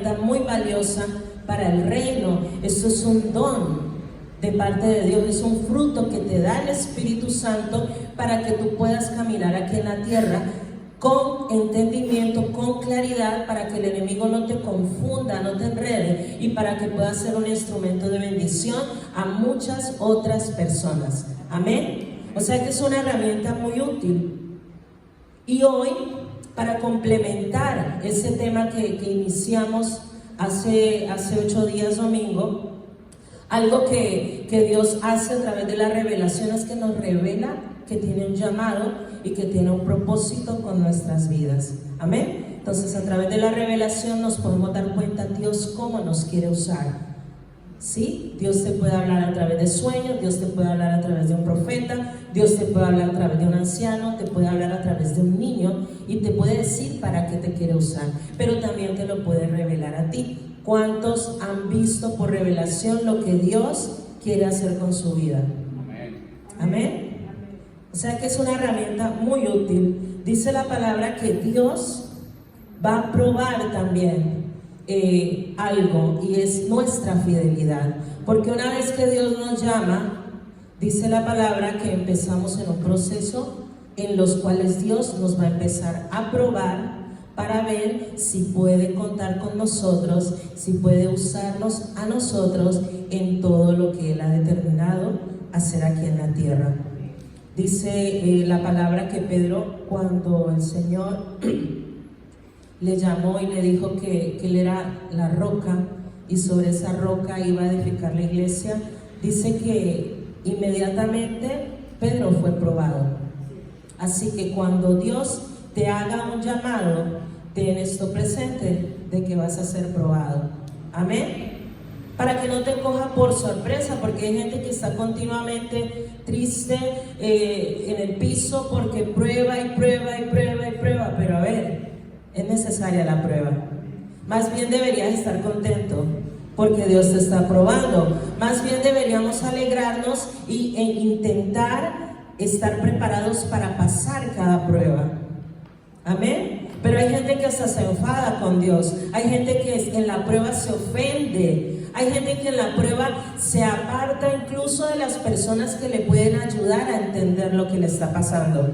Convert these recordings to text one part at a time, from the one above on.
herramienta muy valiosa para el reino. Esto es un don de parte de Dios, es un fruto que te da el Espíritu Santo para que tú puedas caminar aquí en la tierra con entendimiento, con claridad, para que el enemigo no te confunda, no te enrede, y para que puedas ser un instrumento de bendición a muchas otras personas. Amén. O sea que es una herramienta muy útil. Y hoy, para complementar ese tema que iniciamos hace 8 días domingo, algo que Dios hace a través de la revelación es que nos revela que tiene un llamado y que tiene un propósito con nuestras vidas. Amén. Entonces, a través de la revelación nos podemos dar cuenta Dios cómo nos quiere usar. ¿Sí? Dios te puede hablar a través de sueños, Dios te puede hablar a través de un profeta, Dios te puede hablar a través de un anciano, te puede hablar a través de un niño y te puede decir para qué te quiere usar, pero también te lo puede revelar a ti. ¿Cuántos han visto por revelación lo que Dios quiere hacer con su vida? Amén. Amén. O sea que es una herramienta muy útil. Dice la palabra que Dios va a probar también algo, y es nuestra fidelidad, porque una vez que Dios nos llama, dice la palabra que empezamos en un proceso en los cuales Dios nos va a empezar a probar para ver si puede contar con nosotros, si puede usarnos a nosotros en todo lo que Él ha determinado hacer aquí en la tierra. Dice la palabra que Pedro, cuando el Señor le llamó y le dijo que Él era la roca y sobre esa roca iba a edificar la iglesia, dice que inmediatamente Pedro fue probado. Así que cuando Dios te haga un llamado, ten esto presente de que vas a ser probado. Amén. Para que no te coja por sorpresa, porque hay gente que está continuamente triste en el piso porque prueba y prueba y prueba y prueba. Pero a ver, es necesaria la prueba. Más bien deberías estar contento porque Dios te está probando. Más bien deberíamos alegrarnos e intentar estar preparados para pasar cada prueba. Amén. Pero hay gente que hasta se enfada con Dios. Hay gente que en la prueba se ofende. Hay gente que en la prueba se aparta incluso de las personas que le pueden ayudar a entender lo que le está pasando.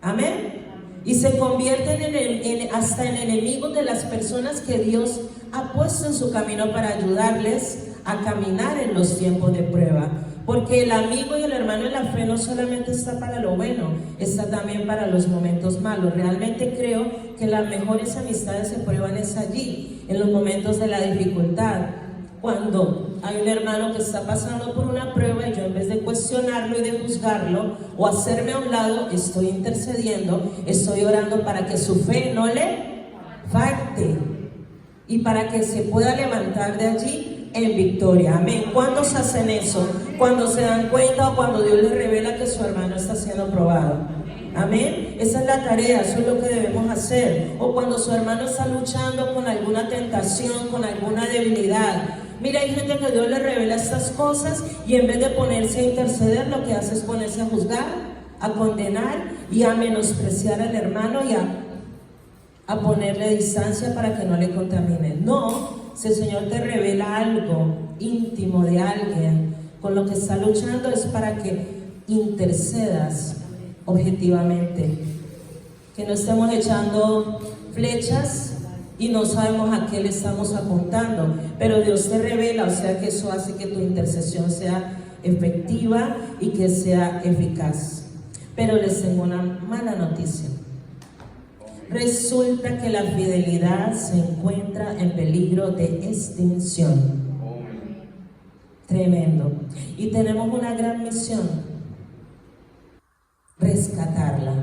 Amén. Y se convierten hasta en enemigos de las personas que Dios ha puesto en su camino para ayudarles a caminar en los tiempos de prueba. Porque el amigo y el hermano en la fe no solamente está para lo bueno, está también para los momentos malos. Realmente creo que las mejores amistades se prueban es allí, en los momentos de la dificultad. Cuando hay un hermano que está pasando por una prueba y yo, en vez de cuestionarlo y de juzgarlo o hacerme a un lado, estoy intercediendo, estoy orando para que su fe no le falte y para que se pueda levantar de allí en victoria. Amén. ¿Cuántos hacen eso? Cuando se dan cuenta o cuando Dios les revela que su hermano está siendo probado. Amén. Esa es la tarea, eso es lo que debemos hacer. O cuando su hermano está luchando con alguna tentación, con alguna debilidad. Mira, hay gente que Dios le revela estas cosas y en vez de ponerse a interceder, lo que hace es ponerse a juzgar, a condenar y a menospreciar al hermano y a ponerle distancia para que no le contamine. No, si el Señor te revela algo íntimo de alguien con lo que está luchando, es para que intercedas objetivamente, que no estemos echando flechas y no sabemos a qué le estamos apuntando, pero Dios te revela, o sea que eso hace que tu intercesión sea efectiva y que sea eficaz. Pero les tengo una mala noticia. Resulta que la fidelidad se encuentra en peligro de extinción. Tremendo. Y tenemos una gran misión: rescatarla.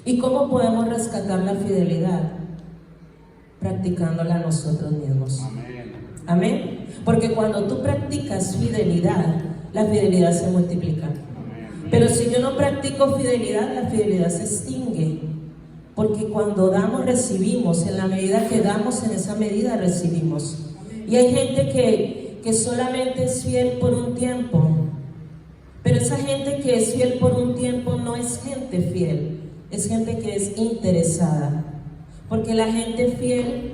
¿Y cómo podemos rescatar la fidelidad? Practicándola nosotros mismos. Amén. Amén. Porque cuando tú practicas fidelidad, la fidelidad se multiplica. Amén. Pero si yo no practico fidelidad, la fidelidad se extingue. Porque cuando damos, recibimos. En la medida que damos, en esa medida recibimos. Y hay gente que solamente es fiel por un tiempo. Pero esa gente que es fiel por un tiempo no es gente fiel. Es gente que es interesada. Porque la gente fiel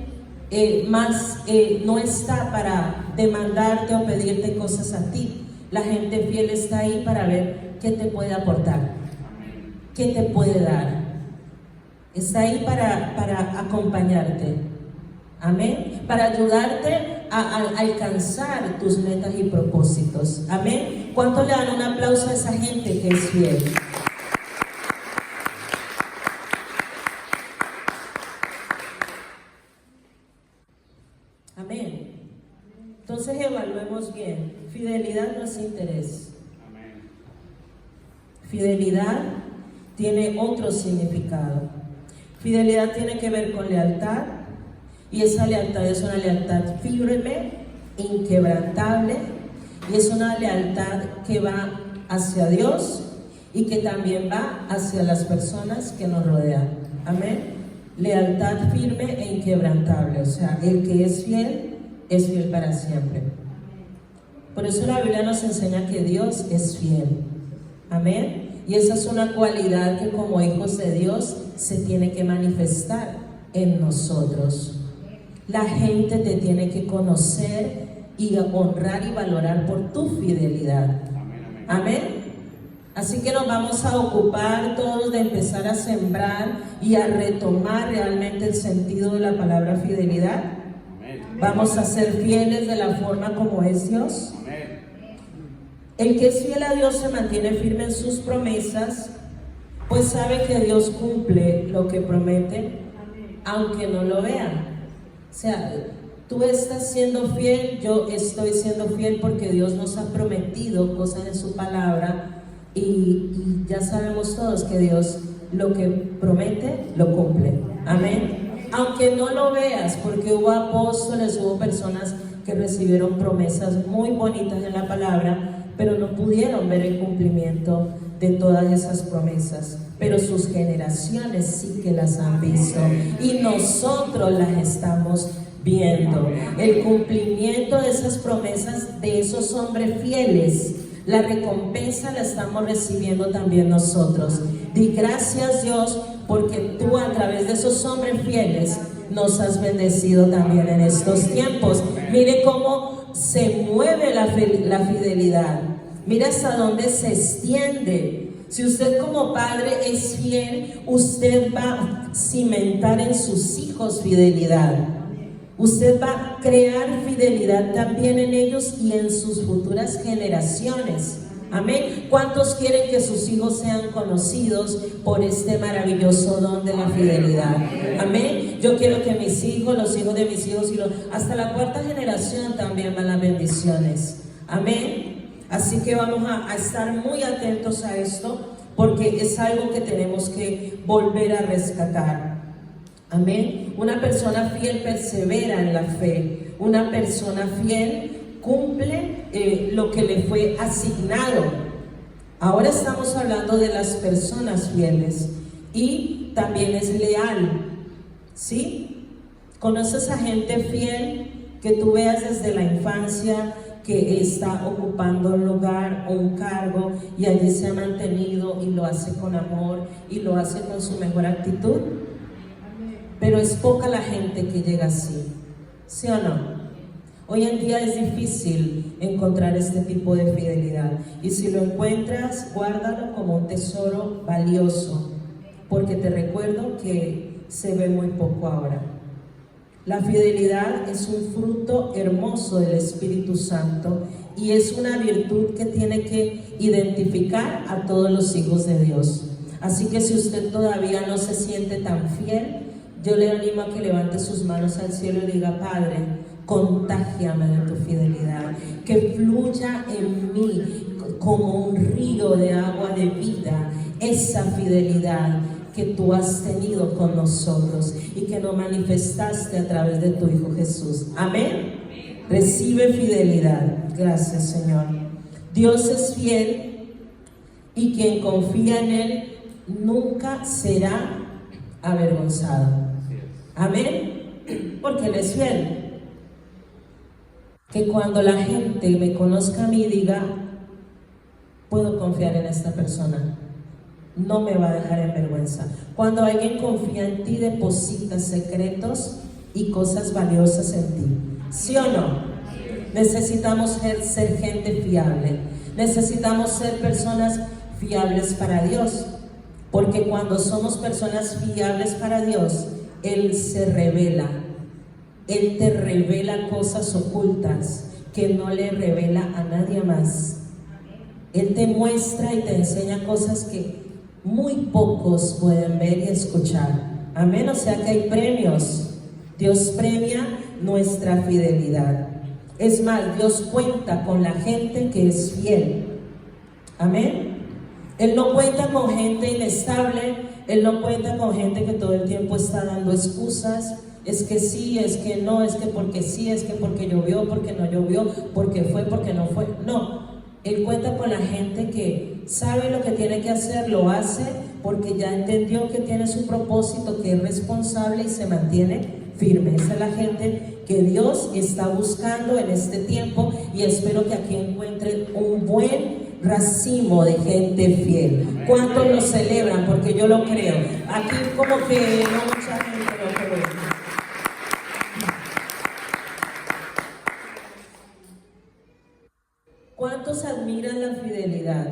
no está para demandarte o pedirte cosas a ti. La gente fiel está ahí para ver qué te puede aportar, qué te puede dar. Está ahí para acompañarte. Amén. Para ayudarte a alcanzar tus metas y propósitos. Amén. ¿Cuánto le dan un aplauso a esa gente que es fiel? Amén. Entonces evaluemos bien. Fidelidad no es interés. Fidelidad tiene otro significado. Fidelidad tiene que ver con lealtad, y esa lealtad es una lealtad firme, inquebrantable, y es una lealtad que va hacia Dios y que también va hacia las personas que nos rodean. Amén. Lealtad firme e inquebrantable, o sea, el que es fiel para siempre. Por eso la Biblia nos enseña que Dios es fiel. Amén. Y esa es una cualidad que como hijos de Dios se tiene que manifestar en nosotros. La gente te tiene que conocer y honrar y valorar por tu fidelidad. Amén. Así que nos vamos a ocupar todos de empezar a sembrar y a retomar realmente el sentido de la palabra fidelidad. Vamos a ser fieles de la forma como es Dios. El que es fiel a Dios se mantiene firme en sus promesas, pues sabe que Dios cumple lo que promete, aunque no lo vean. O sea, tú estás siendo fiel, yo estoy siendo fiel porque Dios nos ha prometido cosas en su palabra, y ya sabemos todos que Dios lo que promete, lo cumple. Amén. Aunque no lo veas, porque hubo apóstoles, hubo personas que recibieron promesas muy bonitas en la palabra, pero no pudieron ver el cumplimiento de todas esas promesas, pero sus generaciones sí que las han visto, y nosotros las estamos viendo. El cumplimiento de esas promesas de esos hombres fieles, la recompensa la estamos recibiendo también nosotros. Di gracias, Dios, porque tú a través de esos hombres fieles nos has bendecido también en estos tiempos. Mire cómo se mueve la fidelidad. Mira hasta dónde se extiende. Si usted como padre es fiel, usted va a cimentar en sus hijos fidelidad. Usted va a crear fidelidad también en ellos y en sus futuras generaciones. Amén. ¿Cuántos quieren que sus hijos sean conocidos por este maravilloso don de la fidelidad? Amén. Yo quiero que mis hijos, los hijos de mis hijos, hasta la cuarta generación también van las bendiciones. Amén. Así que vamos a estar muy atentos a esto, porque es algo que tenemos que volver a rescatar. Amén. Una persona fiel persevera en la fe. Una persona fiel cumple lo que le fue asignado. Ahora estamos hablando de las personas fieles, y también es leal. ¿Sí? ¿Conoces a gente fiel que tú veas desde la infancia que está ocupando un lugar o un cargo y allí se ha mantenido y lo hace con amor y lo hace con su mejor actitud? Pero es poca la gente que llega así, ¿sí o no? Hoy en día es difícil encontrar este tipo de fidelidad, y si lo encuentras, guárdalo como un tesoro valioso, porque te recuerdo que se ve muy poco ahora. La fidelidad es un fruto hermoso del Espíritu Santo, y es una virtud que tiene que identificar a todos los hijos de Dios. Así que si usted todavía no se siente tan fiel, yo le animo a que levante sus manos al cielo y diga: Padre, contágiame de tu fidelidad, que fluya en mí como un río de agua de vida, esa fidelidad que tú has tenido con nosotros y que nos manifestaste a través de tu Hijo Jesús. Amén. Recibe fidelidad. Gracias, Señor. Dios es fiel, y quien confía en Él nunca será avergonzado. Amén. Porque Él es fiel. Que cuando la gente me conozca a mí diga: puedo confiar en esta persona, no me va a dejar en vergüenza. Cuando alguien confía en ti, deposita secretos y cosas valiosas en ti. ¿Sí o no? Necesitamos ser gente fiable. Necesitamos ser personas fiables para Dios. Porque cuando somos personas fiables para Dios, Él se revela. Él te revela cosas ocultas que no le revela a nadie más. Él te muestra y te enseña cosas que muy pocos pueden ver y escuchar. Amén. O sea que hay premios. Dios premia nuestra fidelidad. Es más, Dios cuenta con la gente que es fiel. Amén. Él no cuenta con gente inestable. Él no cuenta con gente que todo el tiempo está dando excusas. Es que sí, es que no, es que porque sí, es que porque llovió, porque no llovió, porque fue, porque no fue. No, Él cuenta con la gente que sabe lo que tiene que hacer, lo hace porque ya entendió que tiene su propósito, que es responsable y se mantiene firme. Esa es la gente que Dios está buscando en este tiempo, y espero que aquí encuentren un buen racimo de gente fiel. ¿Cuántos lo celebran? Porque yo lo creo. Aquí como que no mucha gente lo cree. ¿Cuántos admiran la fidelidad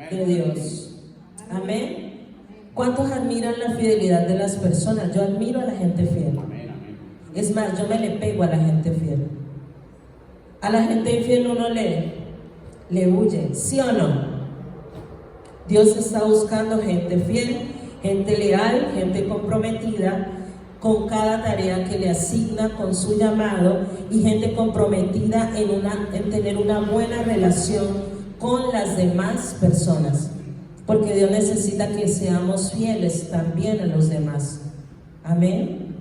de Dios? Amén. ¿Cuántos admiran la fidelidad de las personas? Yo admiro a la gente fiel. Es más, yo me le pego a la gente fiel. A la gente infiel uno le huye, ¿sí o no? Dios está buscando gente fiel, gente leal, gente comprometida con cada tarea que le asigna, con su llamado, y gente comprometida en tener una buena relación con las demás personas, porque Dios necesita que seamos fieles también a los demás. Amén.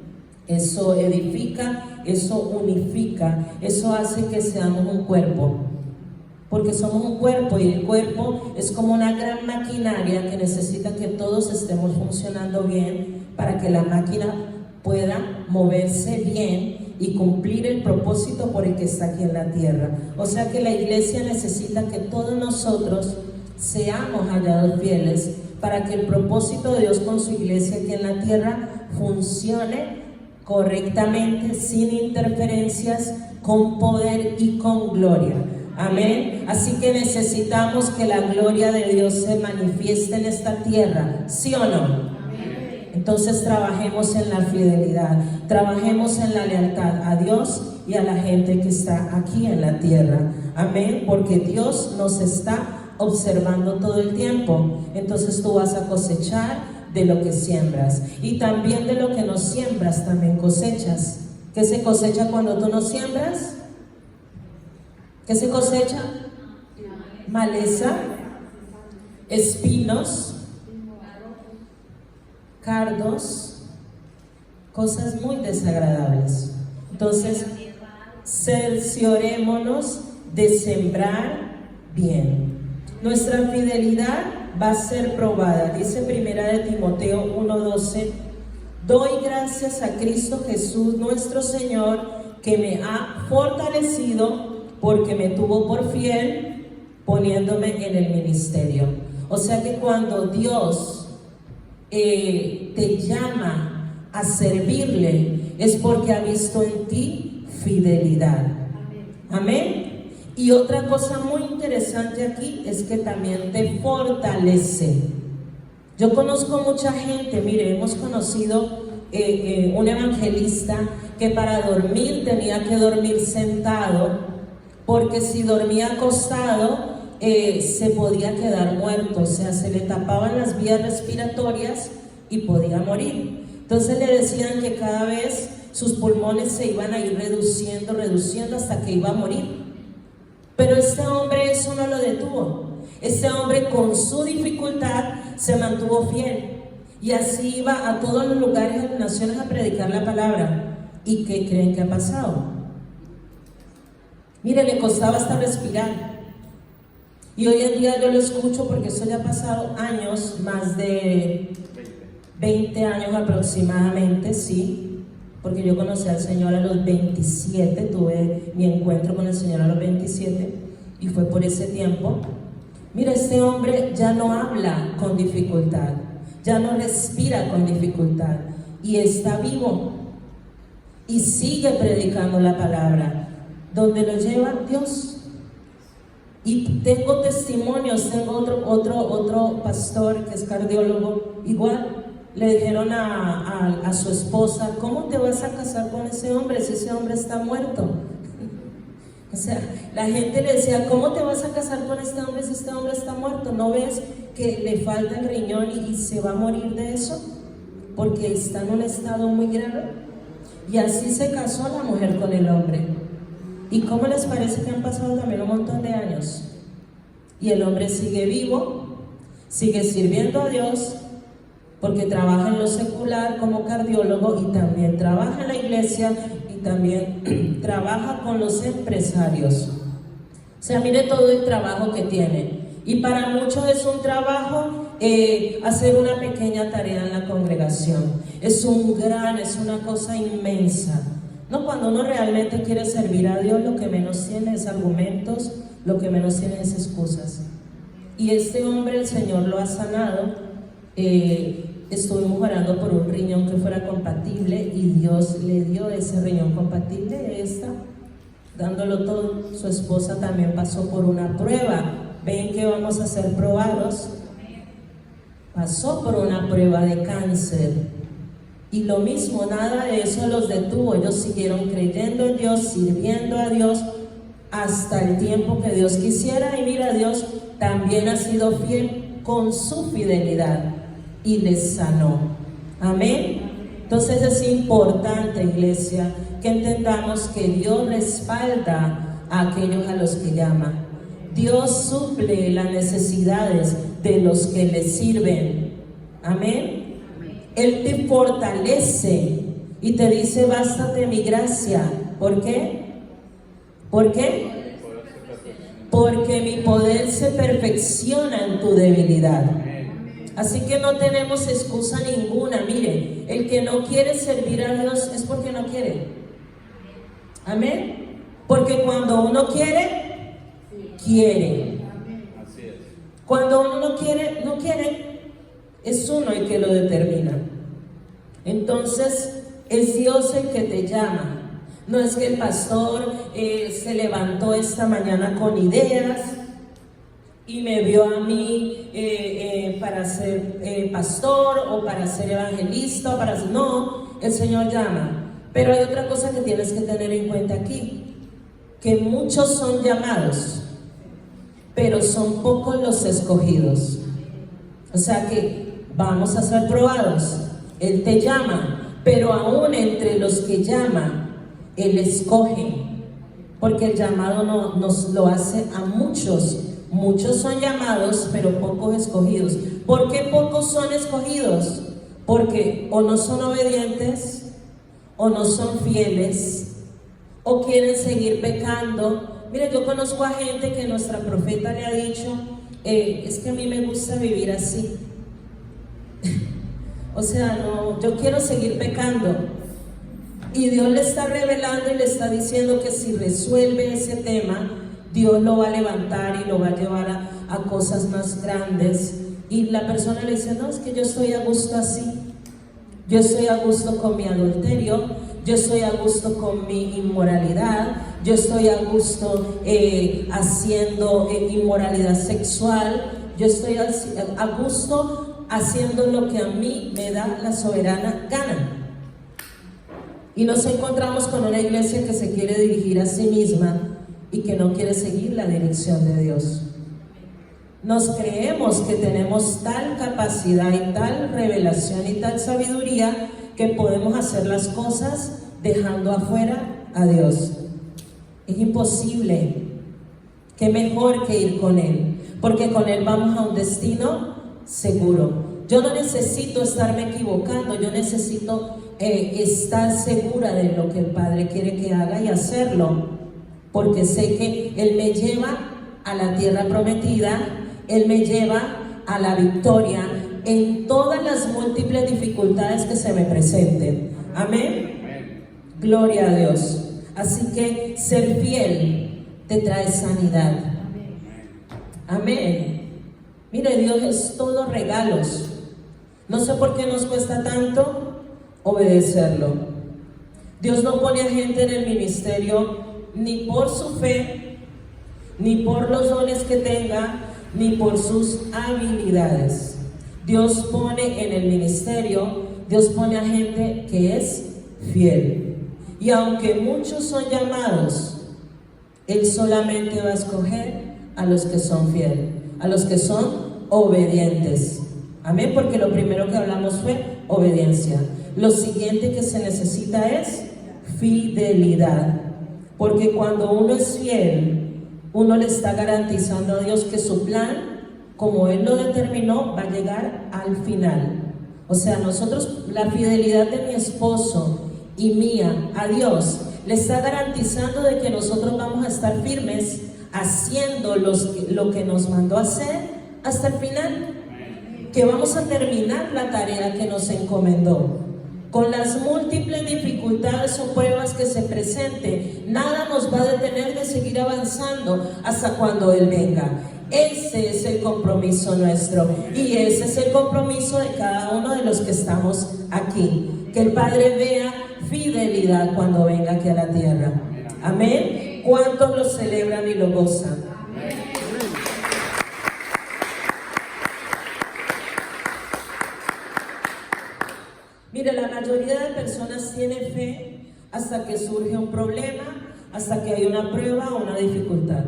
Eso edifica, eso unifica, eso hace que seamos un cuerpo, porque somos un cuerpo, y el cuerpo es como una gran maquinaria que necesita que todos estemos funcionando bien para que la máquina pueda moverse bien y cumplir el propósito por el que está aquí en la tierra. O sea que la iglesia necesita que todos nosotros seamos hallados fieles para que el propósito de Dios con su iglesia aquí en la tierra funcione correctamente, sin interferencias, con poder y con gloria. Amén. Así que necesitamos que la gloria de Dios se manifieste en esta tierra, ¿sí o no? Entonces trabajemos en la fidelidad, trabajemos en la lealtad a Dios y a la gente que está aquí en la tierra. Amén, porque Dios nos está observando todo el tiempo. Entonces tú vas a cosechar de lo que siembras, y también de lo que no siembras también cosechas. ¿Qué se cosecha cuando tú no siembras? ¿Qué se cosecha? Maleza, espinos, cardos, cosas muy desagradables. Entonces, cerciorémonos de sembrar bien. Nuestra fidelidad va a ser probada. Dice Primera de Timoteo 1:12: doy gracias a Cristo Jesús nuestro Señor, que me ha fortalecido porque me tuvo por fiel, poniéndome en el ministerio. O sea que cuando Dios te llama a servirle, es porque ha visto en ti fidelidad. Amén. Y otra cosa muy interesante aquí es que también te fortalece. Yo conozco mucha gente, mire, hemos conocido un evangelista que para dormir tenía que dormir sentado, porque si dormía acostado se podía quedar muerto, o sea, se le tapaban las vías respiratorias y podía morir. Entonces le decían que cada vez sus pulmones se iban a ir reduciendo hasta que iba a morir. Pero este hombre eso no lo detuvo. Este hombre con su dificultad se mantuvo fiel, y así iba a todos los lugares de las naciones a predicar la palabra. ¿Y qué creen que ha pasado? Mire, le costaba hasta respirar. Y hoy en día yo lo escucho, porque eso ya ha pasado años, más de 20 años aproximadamente, sí, porque yo conocí al Señor a los 27, tuve mi encuentro con el Señor a los 27, y fue por ese tiempo. Mira, este hombre ya no habla con dificultad, ya no respira con dificultad, y está vivo. y sigue predicando la palabra. ¿Dónde lo lleva? Dios. Y tengo testimonios, tengo otro pastor que es cardiólogo, igual le dijeron a su esposa: ¿cómo te vas a casar con ese hombre si ese hombre está muerto? O sea, la gente le decía: ¿cómo te vas a casar con este hombre si este hombre está muerto? ¿No ves que le falta el riñón y se va a morir de eso? Porque está en un estado muy grave. Y así se casó la mujer con el hombre. ¿Y cómo les parece que han pasado también un montón de años? Y el hombre sigue vivo, sigue sirviendo a Dios, porque trabaja en lo secular como cardiólogo y también trabaja en la iglesia y también trabaja con los empresarios. O sea, mire todo el trabajo que tiene. Y para muchos es un trabajo hacer una pequeña tarea en la congregación. Es una cosa inmensa. No, cuando uno realmente quiere servir a Dios, lo que menos tiene es argumentos, lo que menos tiene es excusas. Y este hombre, el Señor lo ha sanado. Estuvimos orando por un riñón que fuera compatible y Dios le dio ese riñón compatible, dándolo todo. Su esposa también pasó por una prueba. Ven que vamos a ser probados. Pasó por una prueba de cáncer. Y lo mismo, nada de eso los detuvo. Ellos siguieron creyendo en Dios, sirviendo a Dios hasta el tiempo que Dios quisiera. Y mira, Dios también ha sido fiel con su fidelidad y les sanó. Amén. Entonces es importante, iglesia, que entendamos que Dios respalda a aquellos a los que llama. Dios suple las necesidades de los que le sirven. Amén. Él te fortalece y te dice: bástate mi gracia. ¿Por qué? ¿Por qué? Porque mi poder se perfecciona en tu debilidad. Así que no tenemos excusa ninguna. Mire, el que no quiere servir a Dios es porque no quiere. Amén. Porque cuando uno quiere, quiere. Cuando uno no quiere, no quiere. Es uno el que lo determina. Entonces, es Dios el que te llama. No es que el pastor se levantó esta mañana con ideas y me vio a mí para ser pastor o para ser evangelista. No, el Señor llama. Pero hay otra cosa que tienes que tener en cuenta aquí: que muchos son llamados, pero son pocos los escogidos. O sea que vamos a ser probados. Él te llama, pero aún entre los que llama, Él escoge, porque el llamado nos lo hace a muchos. Muchos son llamados, pero pocos escogidos. ¿Por qué pocos son escogidos? Porque o no son obedientes, o no son fieles, o quieren seguir pecando. Mire, yo conozco a gente que nuestra profeta le ha dicho: es que a mí me gusta vivir así. O sea, no, yo quiero seguir pecando. Y Dios le está revelando y le está diciendo que si resuelve ese tema, Dios lo va a levantar y lo va a llevar a cosas más grandes. Y la persona le dice: no, es que yo estoy a gusto así. Yo estoy a gusto con mi adulterio, yo estoy a gusto con mi inmoralidad, yo estoy a gusto haciendo inmoralidad sexual, yo estoy a gusto haciendo lo que a mí me da la soberana gana. Y nos encontramos con una iglesia que se quiere dirigir a sí misma y que no quiere seguir la dirección de Dios. Nos creemos que tenemos tal capacidad y tal revelación y tal sabiduría que podemos hacer las cosas dejando afuera a Dios. Es imposible. Qué mejor que ir con Él, porque con Él vamos a un destino seguro. Yo no necesito estarme equivocando, yo necesito estar segura de lo que el Padre quiere que haga y hacerlo, porque sé que Él me lleva a la tierra prometida, Él me lleva a la victoria en todas las múltiples dificultades que se me presenten. Amén. Gloria a Dios. Así que ser fiel te trae sanidad. Amén. Mire, Dios es todo regalos. No sé por qué nos cuesta tanto obedecerlo. Dios no pone a gente en el ministerio ni por su fe, ni por los dones que tenga, ni por sus habilidades. Dios pone en el ministerio, Dios pone a gente que es fiel. Y aunque muchos son llamados, Él solamente va a escoger a los que son fieles, a los que son obedientes. Amén, porque lo primero que hablamos fue obediencia. Lo siguiente que se necesita es fidelidad. Porque cuando uno es fiel, uno le está garantizando a Dios que su plan, como Él lo determinó, va a llegar al final. O sea, nosotros, la fidelidad de mi esposo y mía a Dios, le está garantizando de que nosotros vamos a estar firmes haciendo lo que nos mandó a hacer hasta el final. Que vamos a terminar la tarea que nos encomendó. Con las múltiples dificultades o pruebas que se presenten, nada nos va a detener de seguir avanzando hasta cuando Él venga. Ese es el compromiso nuestro y ese es el compromiso de cada uno de los que estamos aquí. Que el Padre vea fidelidad cuando venga aquí a la tierra. Amén. ¿Cuántos lo celebran y lo gozan? Mire, la mayoría de personas tiene fe hasta que surge un problema, hasta que hay una prueba o una dificultad.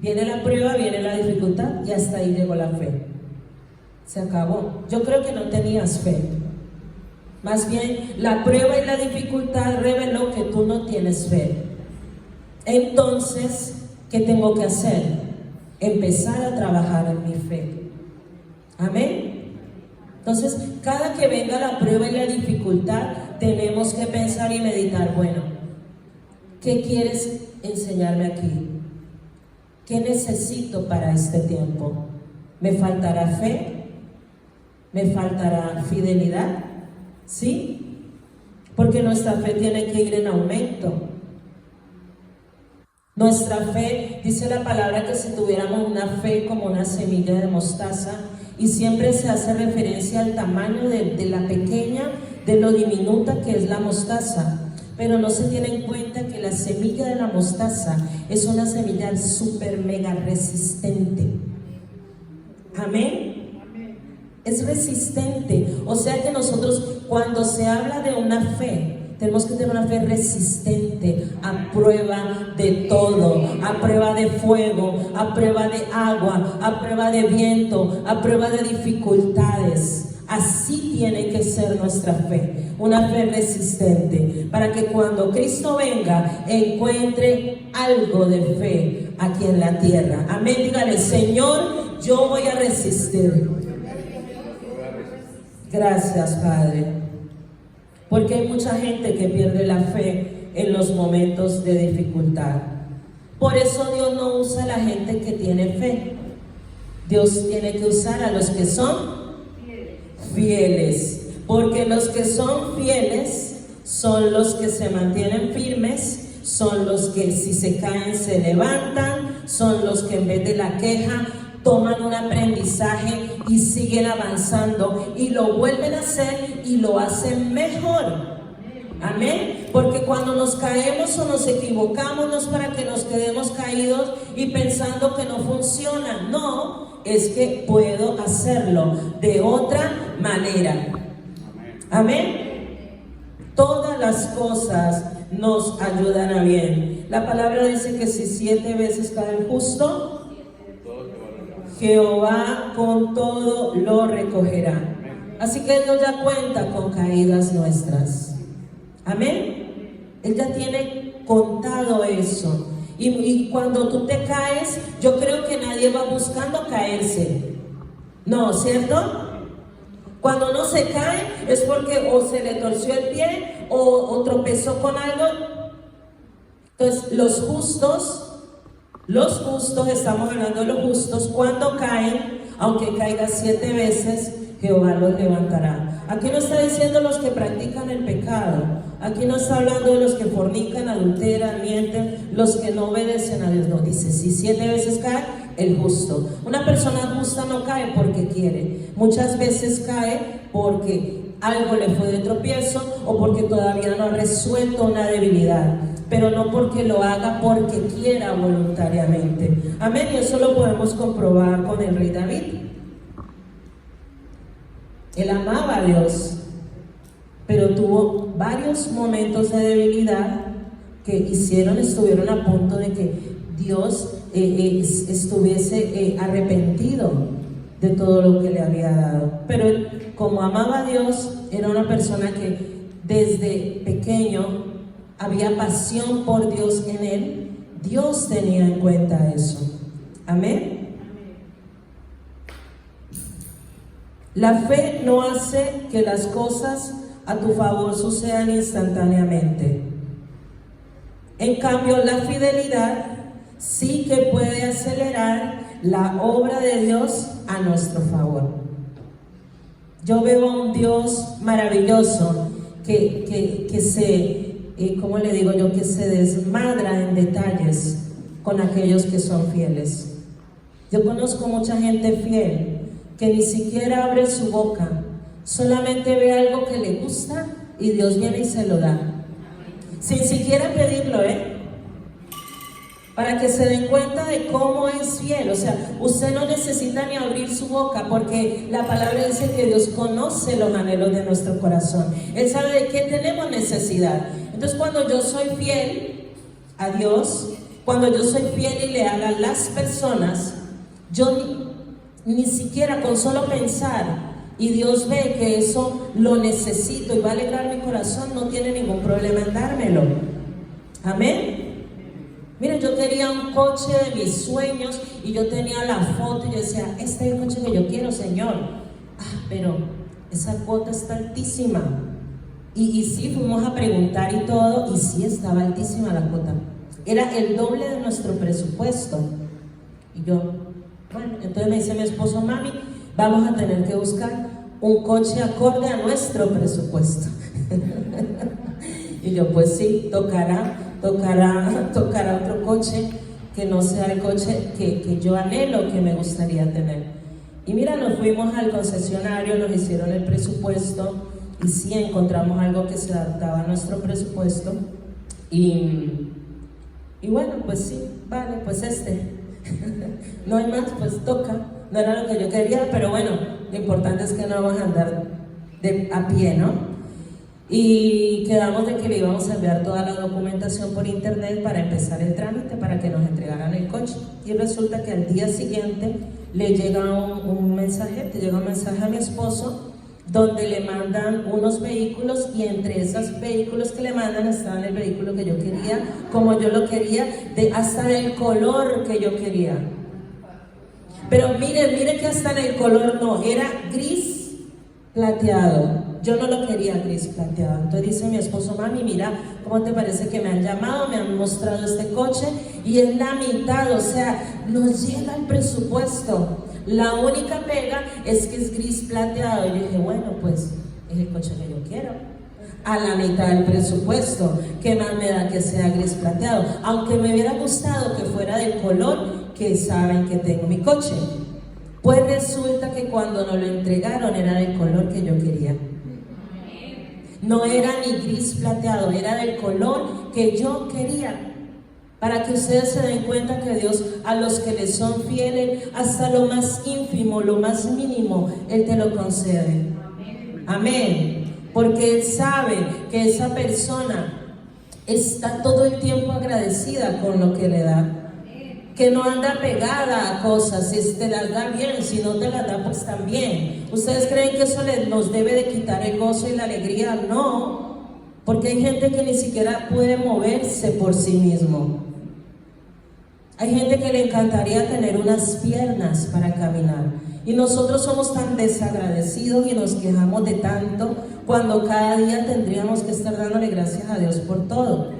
Viene la prueba, viene la dificultad y hasta ahí llegó la fe. Se acabó. Yo creo que no tenías fe. Más bien, la prueba y la dificultad reveló que tú no tienes fe. Entonces, ¿qué tengo que hacer? Empezar a trabajar en mi fe. Amén. Entonces, cada que venga la prueba y la dificultad, tenemos que pensar y meditar, bueno, ¿qué quieres enseñarme aquí? ¿Qué necesito para este tiempo? ¿Me faltará fe? ¿Me faltará fidelidad? ¿Sí? Porque nuestra fe tiene que ir en aumento. Nuestra fe, dice la palabra que si tuviéramos una fe como una semilla de mostaza, y siempre se hace referencia al tamaño de la pequeña, de lo diminuta que es la mostaza, pero no se tiene en cuenta que la semilla de la mostaza es una semilla súper mega resistente. Amén. Es resistente, o sea que nosotros cuando se habla de una fe, tenemos que tener una fe resistente a prueba de todo, a prueba de fuego, a prueba de agua, a prueba de viento, a prueba de dificultades. Así tiene que ser nuestra fe, una fe resistente, para que cuando Cristo venga encuentre algo de fe aquí en la tierra. Amén, dígale, Señor, yo voy a resistir. Gracias, Padre. Porque hay mucha gente que pierde la fe en los momentos de dificultad. Por eso Dios no usa a la gente que tiene fe. Dios tiene que usar a los que son fieles. Porque los que son fieles son los que se mantienen firmes, son los que si se caen se levantan, son los que en vez de la queja toman un aprendizaje y siguen avanzando y lo vuelven a hacer y lo hacen mejor. Amén. Porque cuando nos caemos o nos equivocamos no es para que nos quedemos caídos y pensando que no funciona. No, es que puedo hacerlo de otra manera. Amén. Todas las cosas nos ayudan a bien. La palabra dice que si 7 veces cae el justo, Jehová con todo lo recogerá. Así que Dios ya cuenta con caídas nuestras. Amén. Él ya tiene contado eso. Y cuando tú te caes, yo creo que nadie va buscando caerse. No, ¿cierto? Cuando uno se cae es porque o se le torció el pie o tropezó con algo. Entonces, los justos, estamos hablando de los justos, cuando caen, aunque caiga 7 veces, Jehová los levantará. Aquí no está diciendo los que practican el pecado, aquí no está hablando de los que fornican, adulteran, mienten, los que no obedecen a Dios. No, dice, si 7 veces cae, el justo. Una persona justa no cae porque quiere, muchas veces cae porque algo le fue de tropiezo o porque todavía no ha resuelto una debilidad, pero no porque lo haga porque quiera voluntariamente. Amén, y eso lo podemos comprobar con el rey David. Él amaba a Dios, pero tuvo varios momentos de debilidad que estuvieron a punto de que Dios estuviese arrepentido de todo lo que le había dado. Pero él, como amaba a Dios, era una persona que desde pequeño había pasión por Dios en él. Dios tenía en cuenta eso. Amén. La fe no hace que las cosas a tu favor sucedan instantáneamente. En cambio, la fidelidad sí que puede acelerar la obra de Dios a nuestro favor. Yo veo a un Dios maravilloso que se, ¿cómo le digo yo? Que se desmadra en detalles con aquellos que son fieles. Yo conozco mucha gente fiel que ni siquiera abre su boca, solamente ve algo que le gusta y Dios viene y se lo da, sin siquiera pedirlo, para que se den cuenta de cómo es fiel. O sea, usted no necesita ni abrir su boca, porque la palabra dice que Dios conoce los anhelos de nuestro corazón. Él sabe de qué tenemos necesidad. Entonces, cuando yo soy fiel a Dios, cuando yo soy fiel y leal a las personas, yo ni siquiera con solo pensar, y Dios ve que eso lo necesito y va a alegrar mi corazón, no tiene ningún problema en dármelo. Amén. Mira, yo quería un coche de mis sueños y yo tenía la foto y yo decía, este es el coche que yo quiero, Señor. Pero esa cuota está altísima. Y sí, fuimos a preguntar y todo, y sí estaba altísima la cuota. Era el doble de nuestro presupuesto. Y yo, bueno, entonces me dice mi esposo, mami, vamos a tener que buscar un coche acorde a nuestro presupuesto. Y yo, pues sí, tocará otro coche que no sea el coche que yo anhelo, que me gustaría tener. Y mira, nos fuimos al concesionario, nos hicieron el presupuesto y sí encontramos algo que se adaptaba a nuestro presupuesto. Y bueno, pues sí, vale, pues no hay más, pues toca. No era lo que yo quería, pero bueno, lo importante es que no vamos a andar a pie, ¿no? Y quedamos de que le íbamos a enviar toda la documentación por internet para empezar el trámite, para que nos entregaran el coche. Y resulta que al día siguiente le llega un mensaje a mi esposo, donde le mandan unos vehículos, y entre esos vehículos que le mandan estaba el vehículo que yo quería, como yo lo quería, hasta del color que yo quería. Pero mire que hasta en el color no, era gris plateado. Yo no lo quería gris plateado. Entonces dice mi esposo, mami, mira, ¿cómo te parece que me han llamado, me han mostrado este coche? Y es la mitad, o sea, nos llega el presupuesto. La única pega es que es gris plateado. Y yo dije, bueno, pues es el coche que yo quiero. A la mitad del presupuesto, ¿qué más me da que sea gris plateado? Aunque me hubiera gustado que fuera del color que saben que tengo mi coche. Pues resulta que cuando nos lo entregaron era del color que yo quería. No era ni gris plateado, era del color que yo quería. Para que ustedes se den cuenta que Dios, a los que le son fieles, hasta lo más ínfimo, lo más mínimo, Él te lo concede. Amén. Porque Él sabe que esa persona está todo el tiempo agradecida con lo que le da. Que no anda pegada a cosas, si te las da bien, si no te las da, pues también. ¿Ustedes creen que eso nos debe de quitar el gozo y la alegría? No, porque hay gente que ni siquiera puede moverse por sí mismo. Hay gente que le encantaría tener unas piernas para caminar. Y nosotros somos tan desagradecidos y nos quejamos de tanto, cuando cada día tendríamos que estar dándole gracias a Dios por todo.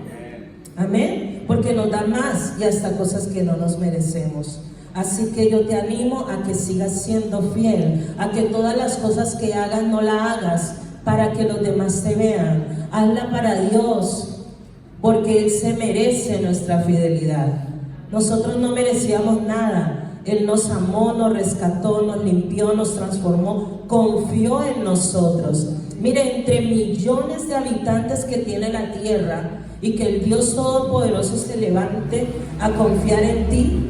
Amén, porque nos da más y hasta cosas que no nos merecemos. Así que yo te animo a que sigas siendo fiel, a que todas las cosas que hagas no la hagas para que los demás te vean. Hazla para Dios, porque Él se merece nuestra fidelidad. Nosotros no merecíamos nada. Él nos amó, nos rescató, nos limpió, nos transformó, confió en nosotros. Mire, entre millones de habitantes que tiene la tierra, y que el Dios Todopoderoso se levante a confiar en ti,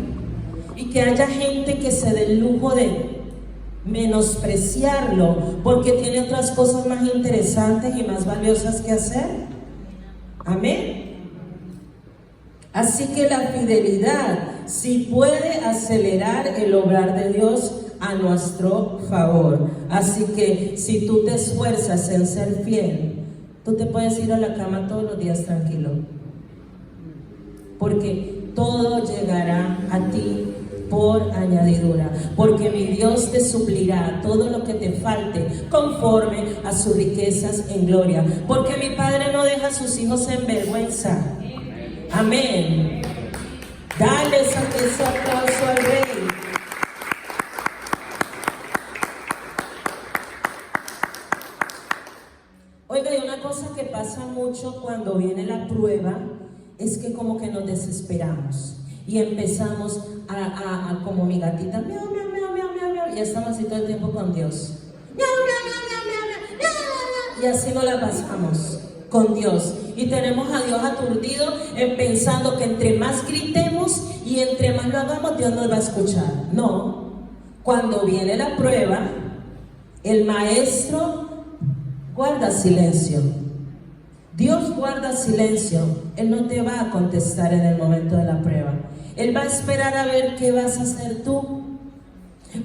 y que haya gente que se dé el lujo de menospreciarlo porque tiene otras cosas más interesantes y más valiosas que hacer. Amén. Así que la fidelidad sí puede acelerar el obrar de Dios a nuestro favor. Así que si tú te esfuerzas en ser fiel, tú te puedes ir a la cama todos los días tranquilo, porque todo llegará a ti por añadidura, porque mi Dios te suplirá todo lo que te falte conforme a sus riquezas en gloria, porque mi Padre no deja a sus hijos en vergüenza. Amén. Dale ese aplauso al Rey. Oiga, y una cosa que pasa mucho cuando viene la prueba es que como que nos desesperamos y empezamos a como mi gatita, miau, miau, miau, miau, miau, miau, y estamos así todo el tiempo con Dios. Miau, miau, miau, miau, miau, miau, miau, miau, y así nos la pasamos con Dios. Y tenemos a Dios aturdido pensando que entre más gritemos y entre más lo hagamos, Dios nos va a escuchar. No, cuando viene la prueba, el maestro guarda silencio. Dios guarda silencio. Él no te va a contestar en el momento de la prueba. Él va a esperar a ver qué vas a hacer tú.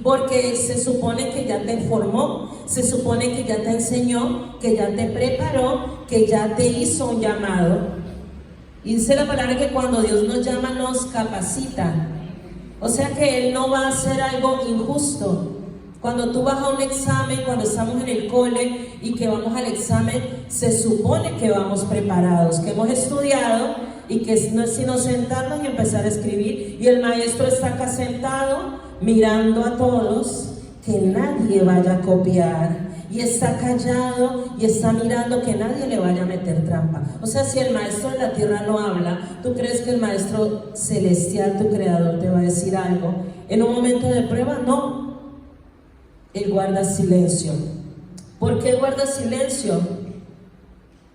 Porque se supone que ya te formó, se supone que ya te enseñó, que ya te preparó, que ya te hizo un llamado. Y dice la palabra que cuando Dios nos llama, nos capacita. O sea que Él no va a hacer algo injusto. Cuando tú vas a un examen, cuando estamos en el cole y que vamos al examen, se supone que vamos preparados, que hemos estudiado y que no es sino sentarnos y empezar a escribir. Y el maestro está acá sentado mirando a todos, que nadie vaya a copiar, y está callado y está mirando que nadie le vaya a meter trampa. O sea, si el maestro de la tierra no habla, ¿tú crees que el maestro celestial, tu creador, te va a decir algo? En un momento de prueba, no. Él guarda silencio. ¿Por qué guarda silencio?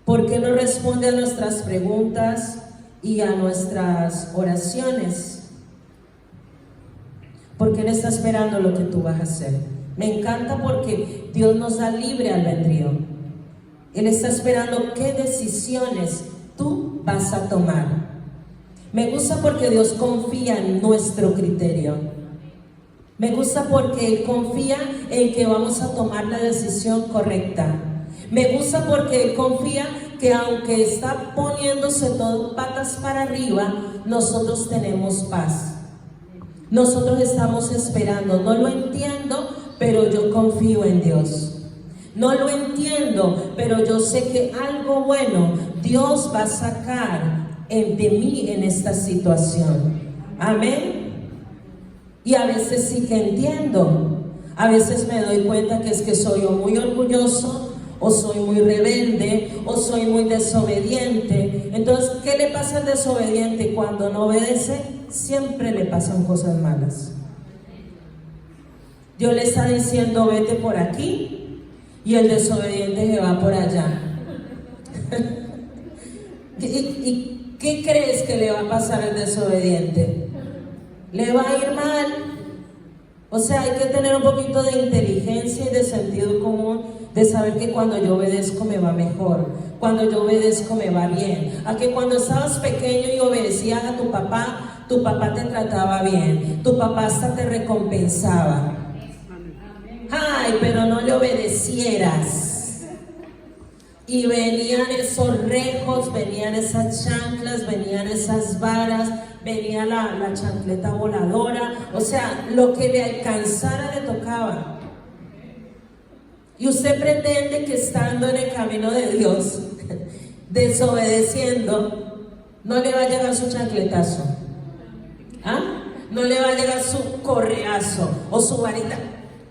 Porque no responde a nuestras preguntas y a nuestras oraciones. Porque Él está esperando lo que tú vas a hacer. Me encanta porque Dios nos da libre albedrío. Él está esperando qué decisiones tú vas a tomar. Me gusta porque Dios confía en nuestro criterio. Me gusta porque Él confía en que vamos a tomar la decisión correcta. Me gusta porque Él confía que aunque está poniéndose todo patas para arriba, nosotros tenemos paz. Nosotros estamos esperando. No lo entiendo, pero yo confío en Dios. No lo entiendo, pero yo sé que algo bueno Dios va a sacar de mí en esta situación. Amén. Y a veces sí que entiendo. A veces me doy cuenta que es que soy o muy orgulloso, o soy muy rebelde, o soy muy desobediente. Entonces, ¿qué le pasa al desobediente? Cuando no obedece, siempre le pasan cosas malas. Dios le está diciendo, vete por aquí, y el desobediente se va por allá. ¿Y qué crees que le va a pasar al desobediente? Le va a ir mal. O sea, hay que tener un poquito de inteligencia y de sentido común, de saber que cuando yo obedezco me va mejor, cuando yo obedezco me va bien. A que cuando estabas pequeño y obedecías a tu papá te trataba bien, tu papá hasta te recompensaba. Ay, pero no le obedecieras. Y venían esos rejos, venían esas chanclas, venían esas varas, venía la chancleta voladora. O sea, lo que le alcanzara le tocaba. Y usted pretende que estando en el camino de Dios, desobedeciendo, no le va a llegar su chancletazo. ¿Ah? No le va a llegar su correazo o su varita.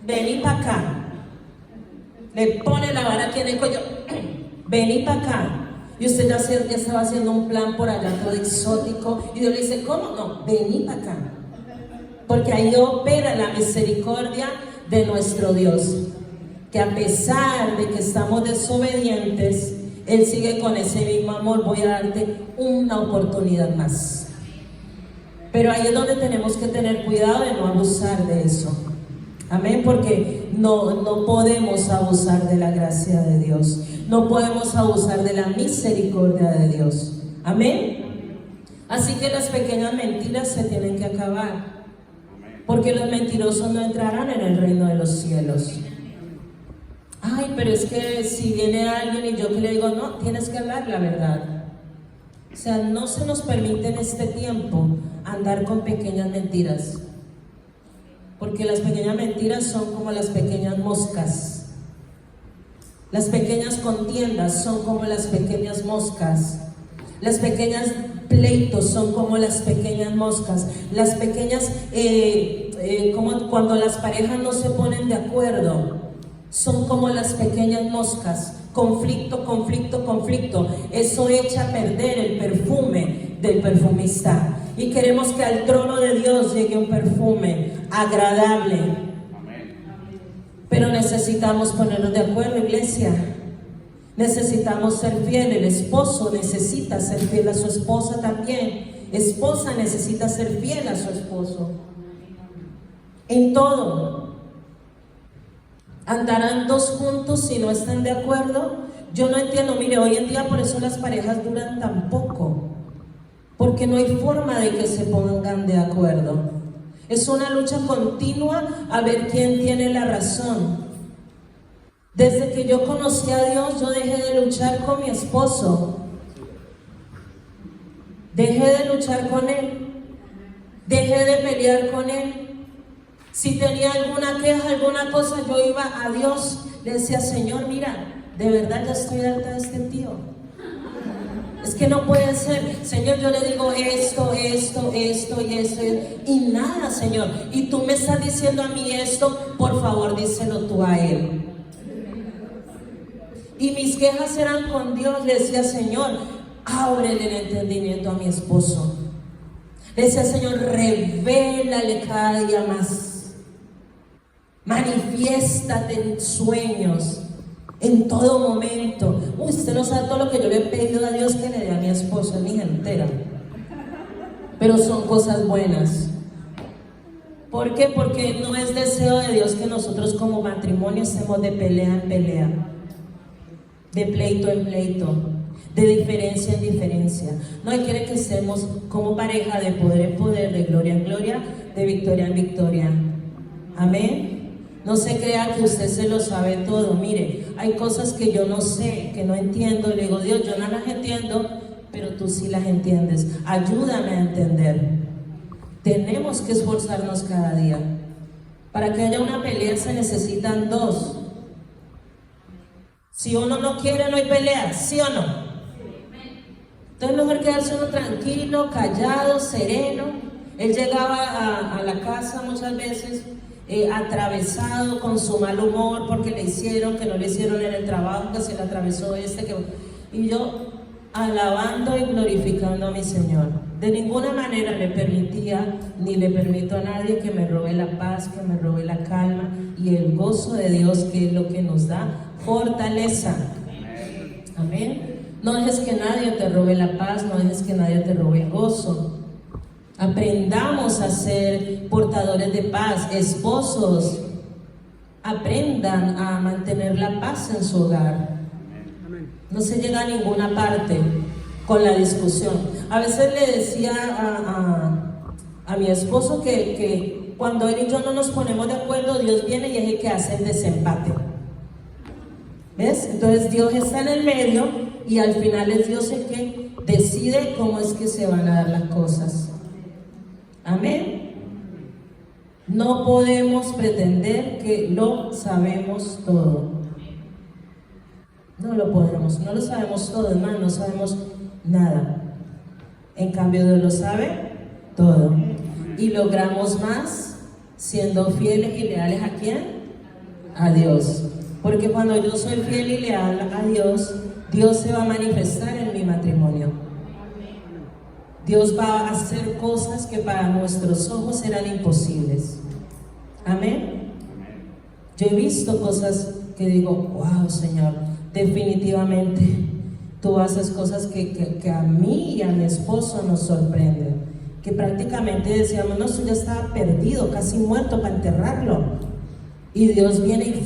Vení para acá. Le pone la vara aquí en el cuello. Vení para acá. Y usted ya estaba haciendo un plan por allá todo exótico. Y Dios le dice, ¿cómo? No, vení para acá. Porque ahí opera la misericordia de nuestro Dios. que a pesar de que estamos desobedientes, Él sigue con ese mismo amor. Voy a darte una oportunidad más. Pero ahí es donde tenemos que tener cuidado de no abusar de eso. Amén, porque no podemos abusar de la gracia de Dios. No podemos abusar de la misericordia de Dios. Amén. Así que las pequeñas mentiras se tienen que acabar, porque los mentirosos no entrarán en el reino de los cielos. Ay, pero es que si viene alguien y yo que le digo, no, tienes que hablar la verdad. O sea, no se nos permite en este tiempo andar con pequeñas mentiras, porque las pequeñas mentiras son como las pequeñas moscas. Las pequeñas contiendas son como las pequeñas moscas. Las pequeñas pleitos son como las pequeñas moscas. Las pequeñas, como cuando las parejas no se ponen de acuerdo, son como las pequeñas moscas. Conflicto, conflicto, conflicto. Eso echa a perder el perfume del perfumista. Y queremos que al trono de Dios llegue un perfume agradable. Pero necesitamos ponernos de acuerdo, iglesia. Necesitamos ser fieles. El esposo necesita ser fiel a su esposa también. Esposa necesita ser fiel a su esposo. En todo. ¿Andarán dos juntos si no están de acuerdo? Yo no entiendo. Mire, hoy en día por eso las parejas duran tan poco, porque no hay forma de que se pongan de acuerdo. Es una lucha continua a ver quién tiene la razón. Desde que yo conocí a Dios, yo dejé de luchar con mi esposo. Dejé de luchar con él. Dejé de pelear con él. Si tenía alguna queja, alguna cosa, yo iba a Dios, le decía, Señor, mira, de verdad ya estoy harta de este tío. Es que no puede ser. Señor, yo le digo esto y esto, y nada, Señor. Y tú me estás diciendo a mí esto, por favor, díselo tú a él. Y mis quejas eran con Dios. Le decía, Señor, ábrele el entendimiento a mi esposo. Le decía, Señor, revélale cada día más. Manifiéstate en sueños, en todo momento. Usted no sabe todo lo que yo le he pedido a Dios que le dé a mi esposo, a mi hija entera. Pero son cosas buenas. ¿Por qué? Porque no es deseo de Dios que nosotros como matrimonio estemos de pelea en pelea, de pleito en pleito, de diferencia en diferencia. No, Él quiere que estemos como pareja de poder en poder, de gloria en gloria, de victoria en victoria. Amén. No se crea que usted se lo sabe todo. Mire, hay cosas que yo no sé, que no entiendo. Le digo, Dios, yo no las entiendo, pero tú sí las entiendes. Ayúdame a entender. Tenemos que esforzarnos cada día. Para que haya una pelea se necesitan dos. Si uno no quiere, no hay pelea, ¿sí o no? Entonces es mejor quedarse uno tranquilo, callado, sereno. Él llegaba a la casa muchas veces atravesado, con su mal humor, porque le hicieron, que no le hicieron en el trabajo, que se le atravesó y yo alabando y glorificando a mi Señor. De ninguna manera le permitía, ni le permito a nadie que me robe la paz, que me robe la calma y el gozo de Dios, que es lo que nos da fortaleza. Amén. No dejes que nadie te robe la paz, no dejes que nadie te robe el gozo. Aprendamos a ser portadores de paz. Esposos, aprendan a mantener la paz en su hogar. No se llega a ninguna parte con la discusión. A veces le decía a mi esposo que cuando él y yo no nos ponemos de acuerdo, Dios viene y es el que hace el desempate. ¿Ves? Entonces Dios está en el medio y al final es Dios el que decide cómo es que se van a dar las cosas. Amén. No podemos pretender que lo sabemos todo. No lo podemos, no lo sabemos todo, hermano, no sabemos nada. En cambio, Dios lo sabe todo. Y logramos más siendo fieles y leales ¿a quién? A Dios. Porque cuando yo soy fiel y leal a Dios, Dios se va a manifestar en mi matrimonio. Dios va a hacer cosas que para nuestros ojos eran imposibles. Amén. Yo he visto cosas que digo, wow, Señor, definitivamente tú haces cosas que a mí y a mi esposo nos sorprenden. Que prácticamente decíamos, no, eso ya estaba perdido, casi muerto para enterrarlo. Y Dios viene y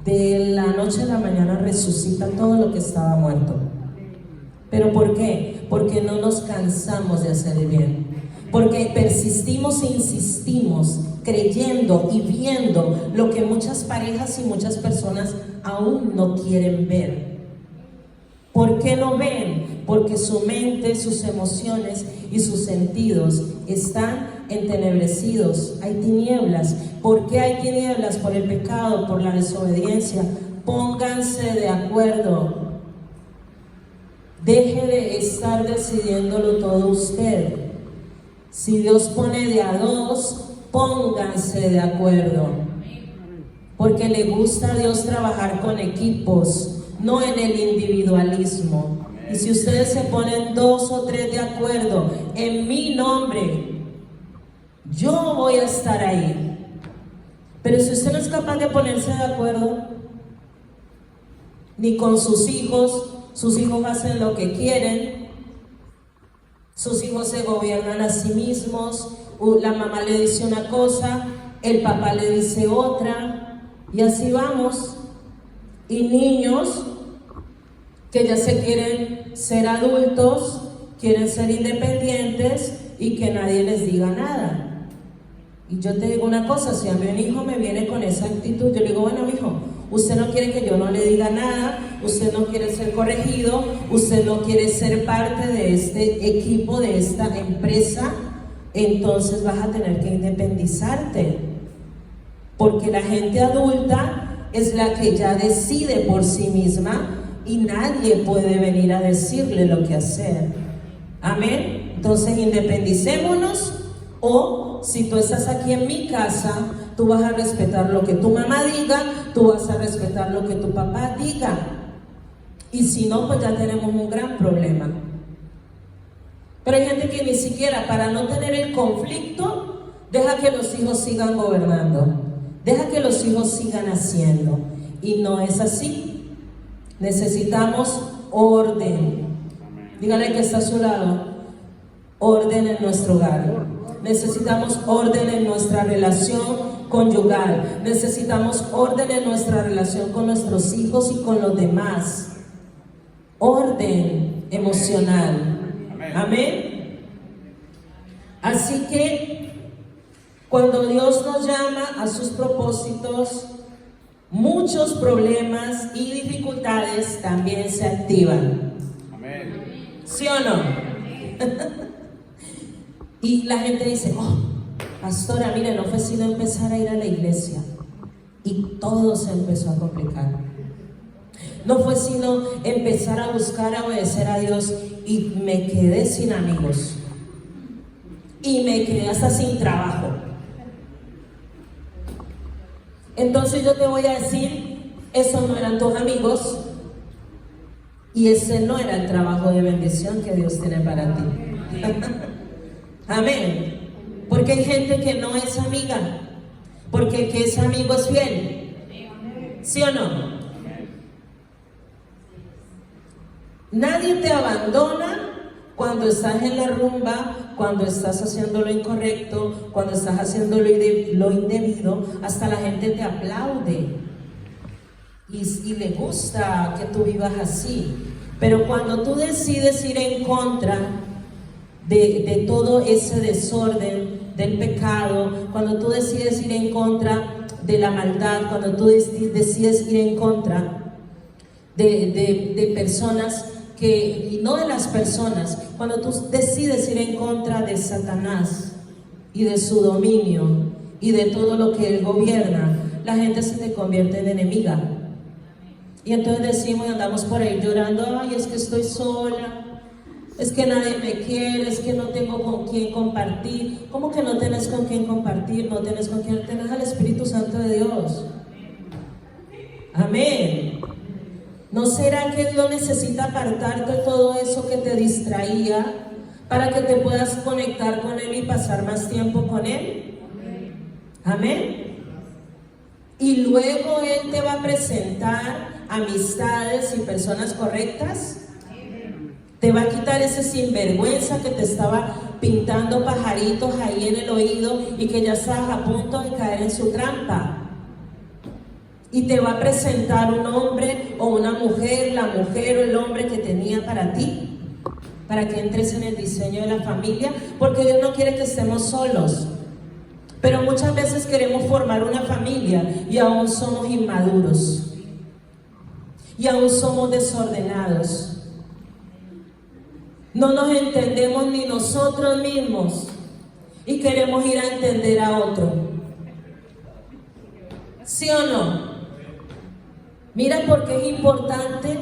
de la noche a la mañana resucita todo lo que estaba muerto. ¿Pero por qué? Porque no nos cansamos de hacer el bien. Porque persistimos e insistimos, creyendo y viendo lo que muchas parejas y muchas personas aún no quieren ver. ¿Por qué no ven? Porque su mente, sus emociones y sus sentidos están entenebrecidos. Hay tinieblas. ¿Por qué hay tinieblas? Por el pecado, por la desobediencia. Pónganse de acuerdo. Deje de estar decidiéndolo todo usted. Si Dios pone de a dos, pónganse de acuerdo. Porque le gusta a Dios trabajar con equipos, no en el individualismo. Y si ustedes se ponen 2 o 3 de acuerdo en mi nombre, yo voy a estar ahí. Pero si usted no es capaz de ponerse de acuerdo, ni con sus hijos hacen lo que quieren, sus hijos se gobiernan a sí mismos, la mamá le dice una cosa, el papá le dice otra, y así vamos. Y niños que ya se quieren ser adultos, quieren ser independientes y que nadie les diga nada. Y yo te digo una cosa, si a mí un hijo me viene con esa actitud, yo le digo, bueno, mijo, usted no quiere que yo no le diga nada, usted no quiere ser corregido, usted no quiere ser parte de este equipo, de esta empresa, entonces vas a tener que independizarte. Porque la gente adulta es la que ya decide por sí misma y nadie puede venir a decirle lo que hacer. Amén. Entonces independicémonos, o si tú estás aquí en mi casa, tú vas a respetar lo que tu mamá diga, tú vas a respetar lo que tu papá diga. Y si no, pues ya tenemos un gran problema. Pero hay gente que ni siquiera, para no tener el conflicto, deja que los hijos sigan gobernando, deja que los hijos sigan haciendo. Y no es así. Necesitamos orden. Dígale que está a su lado. Orden en nuestro hogar. Necesitamos orden en nuestra relación conyugal. Necesitamos orden en nuestra relación con nuestros hijos y con los demás. Orden emocional. Amén. Así que cuando Dios nos llama a sus propósitos, muchos problemas y dificultades también se activan. Amén. ¿Sí o no? Y la gente dice, oh, pastora, mire, no fue sino empezar a ir a la iglesia y todo se empezó a complicar. No fue sino empezar a buscar, a obedecer a Dios y me quedé sin amigos y me quedé hasta sin trabajo. Entonces yo te voy a decir, esos no eran tus amigos y ese no era el trabajo de bendición que Dios tiene para ti. Amén. Porque hay gente que no es amiga, porque el que es amigo es fiel. ¿Sí o no? Nadie te abandona cuando estás en la rumba, cuando estás haciendo lo incorrecto, cuando estás haciendo lo indebido. Hasta la gente te aplaude y le gusta que tú vivas así. Pero cuando tú decides ir en contra de todo ese desorden, del pecado, cuando tú decides ir en contra de la maldad, cuando tú decides ir en contra de personas y no de las personas, cuando tú decides ir en contra de Satanás y de su dominio y de todo lo que él gobierna, la gente se te convierte en enemiga. Y entonces decimos y andamos por ahí llorando, ay, es que estoy sola, es que nadie me quiere, es que no tengo con quién compartir. ¿Cómo que no tenés con quién compartir? No tenés con quién, tenés al Espíritu Santo de Dios. Amén. ¿No será que Dios necesita apartarte de todo eso que te distraía para que te puedas conectar con Él y pasar más tiempo con Él? Amén. y luego Él te va a presentar amistades y personas correctas. Te va a quitar ese sinvergüenza que te estaba pintando pajaritos ahí en el oído y que ya estabas a punto de caer en su trampa. Y te va a presentar un hombre o una mujer, la mujer o el hombre que tenía para ti, para que entres en el diseño de la familia, porque Dios no quiere que estemos solos. Pero muchas veces queremos formar una familia y aún somos inmaduros. Y aún somos desordenados. No nos entendemos ni nosotros mismos y queremos ir a entender a otro. ¿Sí o no? Mira por qué es importante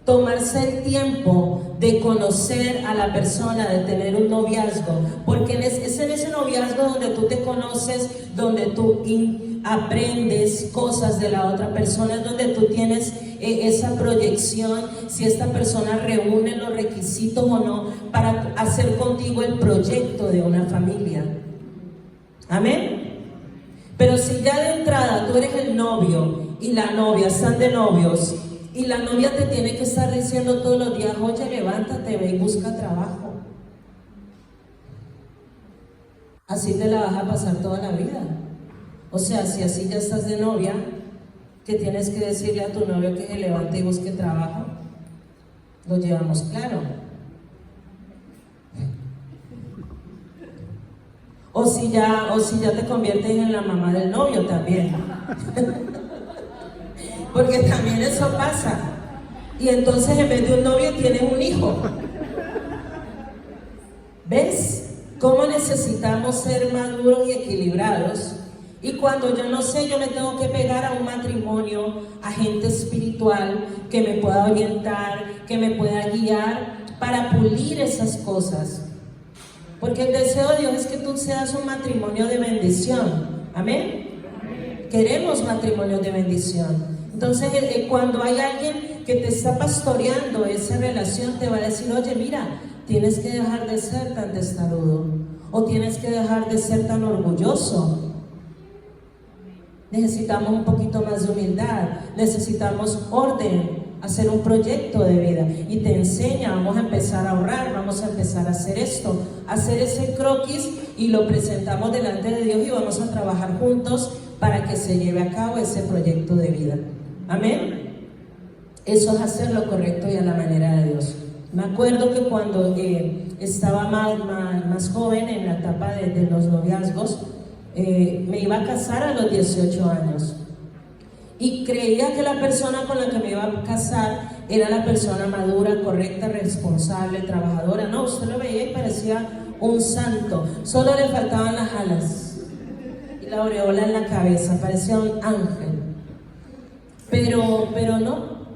tomarse el tiempo de conocer a la persona, de tener un noviazgo, porque es en ese noviazgo donde tú te conoces, donde tú aprendes cosas de la otra persona, es donde tú tienes esa proyección, si esta persona reúne los requisitos o no para hacer contigo el proyecto de una familia. Amén. Pero si ya de entrada tú eres el novio y la novia están de novios y la novia te tiene que estar diciendo todos los días, oye, levántate, ve y busca trabajo, así te la vas a pasar toda la vida. O sea, si así ya estás de novia, que tienes que decirle a tu novio que se levante y busque trabajo, lo llevamos claro. O si ya te conviertes en la mamá del novio también. Porque también eso pasa. Y entonces en vez de un novio tienes un hijo. ¿Ves? ¿Cómo necesitamos ser maduros y equilibrados? Y cuando yo no sé, yo me tengo que pegar a un matrimonio, a gente espiritual que me pueda orientar, que me pueda guiar para pulir esas cosas. Porque el deseo de Dios es que tú seas un matrimonio de bendición. ¿Amén? Queremos matrimonios de bendición. Entonces, cuando hay alguien que te está pastoreando esa relación, te va a decir, oye, mira, tienes que dejar de ser tan testarudo, o tienes que dejar de ser tan orgulloso. Necesitamos un poquito más de humildad, necesitamos orden, hacer un proyecto de vida. Y te enseña, vamos a empezar a ahorrar, vamos a empezar a hacer esto, hacer ese croquis y lo presentamos delante de Dios y vamos a trabajar juntos para que se lleve a cabo ese proyecto de vida. Amén. Eso es hacer lo correcto y a la manera de Dios. Me acuerdo que cuando estaba más joven, en la etapa de los noviazgos, me iba a casar a los 18 años y creía que la persona con la que me iba a casar era la persona madura, correcta, responsable, trabajadora. No, usted lo veía y parecía un santo, solo le faltaban las alas y la aureola en la cabeza, parecía un ángel. Pero no,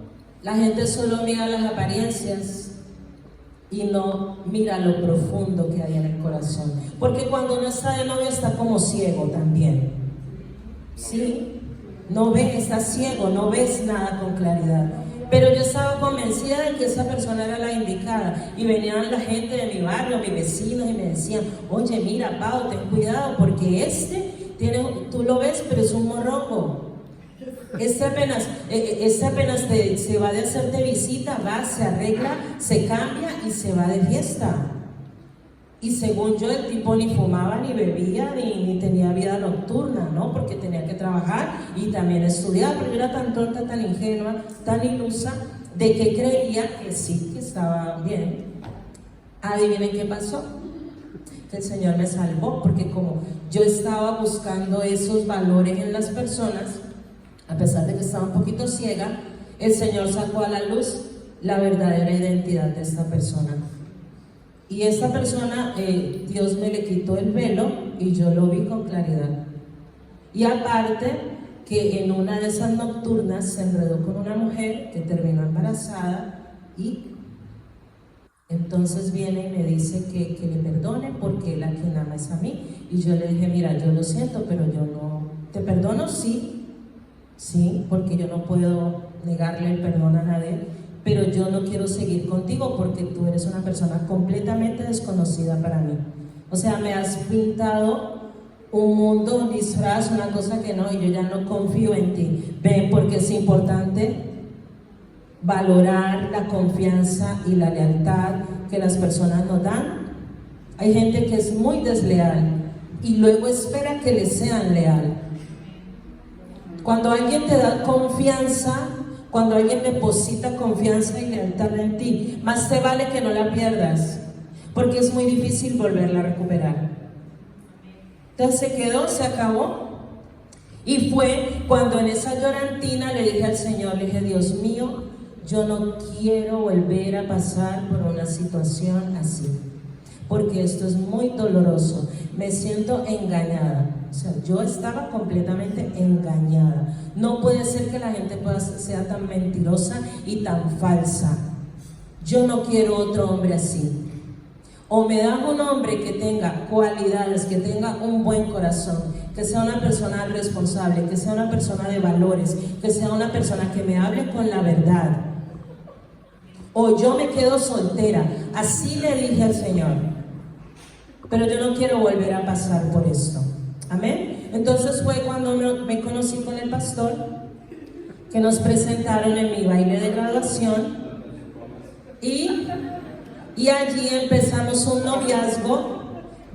la gente solo mira las apariencias y no mira lo profundo que hay en el corazón. Porque cuando uno está de novio está como ciego también. ¿Sí? No ves, estás ciego, no ves nada con claridad. Pero yo estaba convencida de que esa persona era la indicada. Y venían la gente de mi barrio, mis vecinos, y me decían, oye, mira, Pau, ten cuidado, porque tú lo ves, pero es un morrongo. Este apenas se va de hacerte visita, va, se arregla, se cambia y se va de fiesta. Y según yo, el tipo ni fumaba, ni bebía, ni tenía vida nocturna, ¿no? Porque tenía que trabajar y también estudiar. Pero yo era tan tonta, tan ingenua, tan ilusa, de que creía que sí, que estaba bien. Adivinen qué pasó. Que el Señor me salvó, porque como yo estaba buscando esos valores en las personas, a pesar de que estaba un poquito ciega, el Señor sacó a la luz la verdadera identidad de esta persona. Y esta persona, Dios me le quitó el velo y yo lo vi con claridad. Y aparte, que en una de esas nocturnas se enredó con una mujer que terminó embarazada y entonces viene y me dice que le perdone porque la quien ama es a mí. Y yo le dije, mira, yo lo siento, pero yo no... ¿Te perdono? Sí, porque yo no puedo negarle el perdón a nadie, pero yo no quiero seguir contigo porque tú eres una persona completamente desconocida para mí. O sea, me has pintado un mundo, un disfraz, una cosa que no, y yo ya no confío en ti. Ven, porque es importante valorar la confianza y la lealtad que las personas nos dan. Hay gente que es muy desleal y luego espera que le sean leal. Cuando alguien te da confianza, cuando alguien deposita confianza y lealtad en ti, más te vale que no la pierdas, porque es muy difícil volverla a recuperar. Entonces se quedó, se acabó. Y fue cuando en esa llorantina le dije al Señor, le dije, Dios mío, yo no quiero volver a pasar por una situación así, porque esto es muy doloroso. Me siento engañada. O sea, yo estaba completamente engañada. No puede ser que la gente sea tan mentirosa y tan falsa. Yo no quiero otro hombre así. O me dan un hombre que tenga cualidades, que tenga un buen corazón, que sea una persona responsable, que sea una persona de valores, que sea una persona que me hable con la verdad. O yo me quedo soltera. Así le dije al Señor. Pero yo no quiero volver a pasar por esto. Amén. Entonces fue cuando me conocí con el pastor, que nos presentaron en mi baile de graduación, y allí empezamos un noviazgo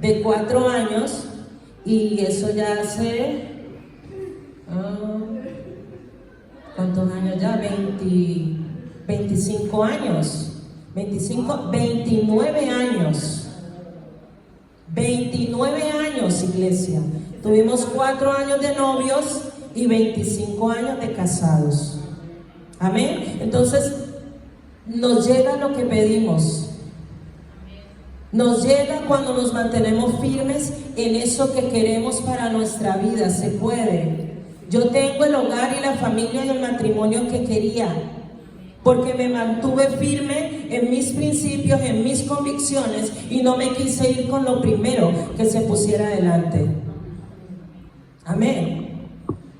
de 4 años, y eso ya hace ¿cuántos años ya? 25 años. 29 años. 29 años, iglesia. Tuvimos 4 años de novios y 25 años de casados. Amén. Entonces, nos llega lo que pedimos. Nos llega cuando nos mantenemos firmes en eso que queremos para nuestra vida. Se puede. Yo tengo el hogar y la familia y el matrimonio que quería, porque me mantuve firme en mis principios, en mis convicciones, y no me quise ir con lo primero que se pusiera adelante. Amén.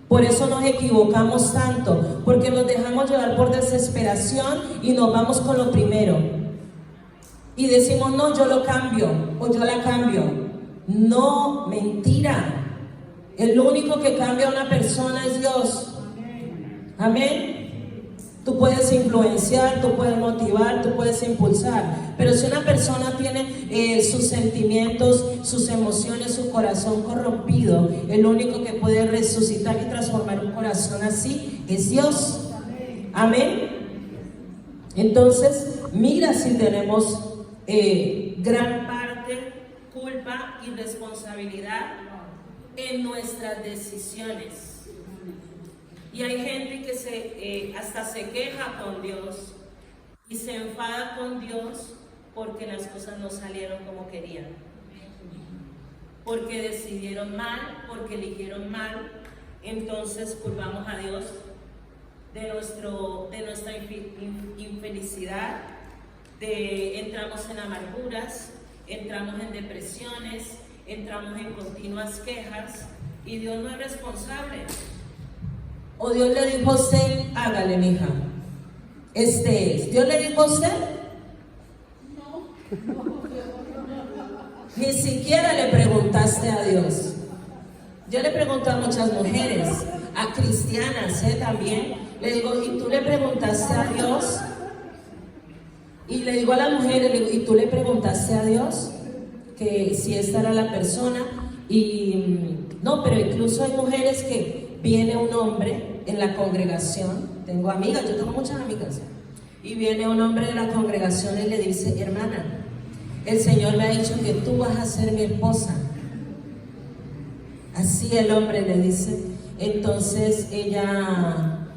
Por eso nos equivocamos tanto, porque nos dejamos llevar por desesperación y nos vamos con lo primero. Y decimos, no, yo lo cambio, o yo la cambio. No, mentira. El único que cambia a una persona es Dios. Amén. Tú puedes influenciar, tú puedes motivar, tú puedes impulsar, pero si una persona tiene sus sentimientos, sus emociones, su corazón corrompido, el único que puede resucitar y transformar un corazón así es Dios. Amén. Entonces, mira si tenemos gran parte, culpa y responsabilidad en nuestras decisiones. Y hay gente que hasta se queja con Dios y se enfada con Dios porque las cosas no salieron como querían, porque decidieron mal, porque eligieron mal. Entonces culpamos a Dios de nuestra infelicidad, entramos en amarguras, entramos en depresiones, entramos en continuas quejas, y Dios no es responsable. O Dios le dijo a usted, hágale, mija, este es. ¿Dios le dijo a usted? No. Ni siquiera le preguntaste a Dios. Yo le pregunto a muchas mujeres, a cristianas también, le digo, ¿y tú le preguntaste a Dios? Y le digo a las mujeres, le digo, ¿y tú le preguntaste a Dios que si esta era la persona? Y no, pero incluso hay mujeres que viene un hombre en la congregación, tengo amigas, yo tengo muchas amigas, y viene un hombre de la congregación y le dice, hermana, el Señor me ha dicho que tú vas a ser mi esposa. Así el hombre le dice. Entonces ella,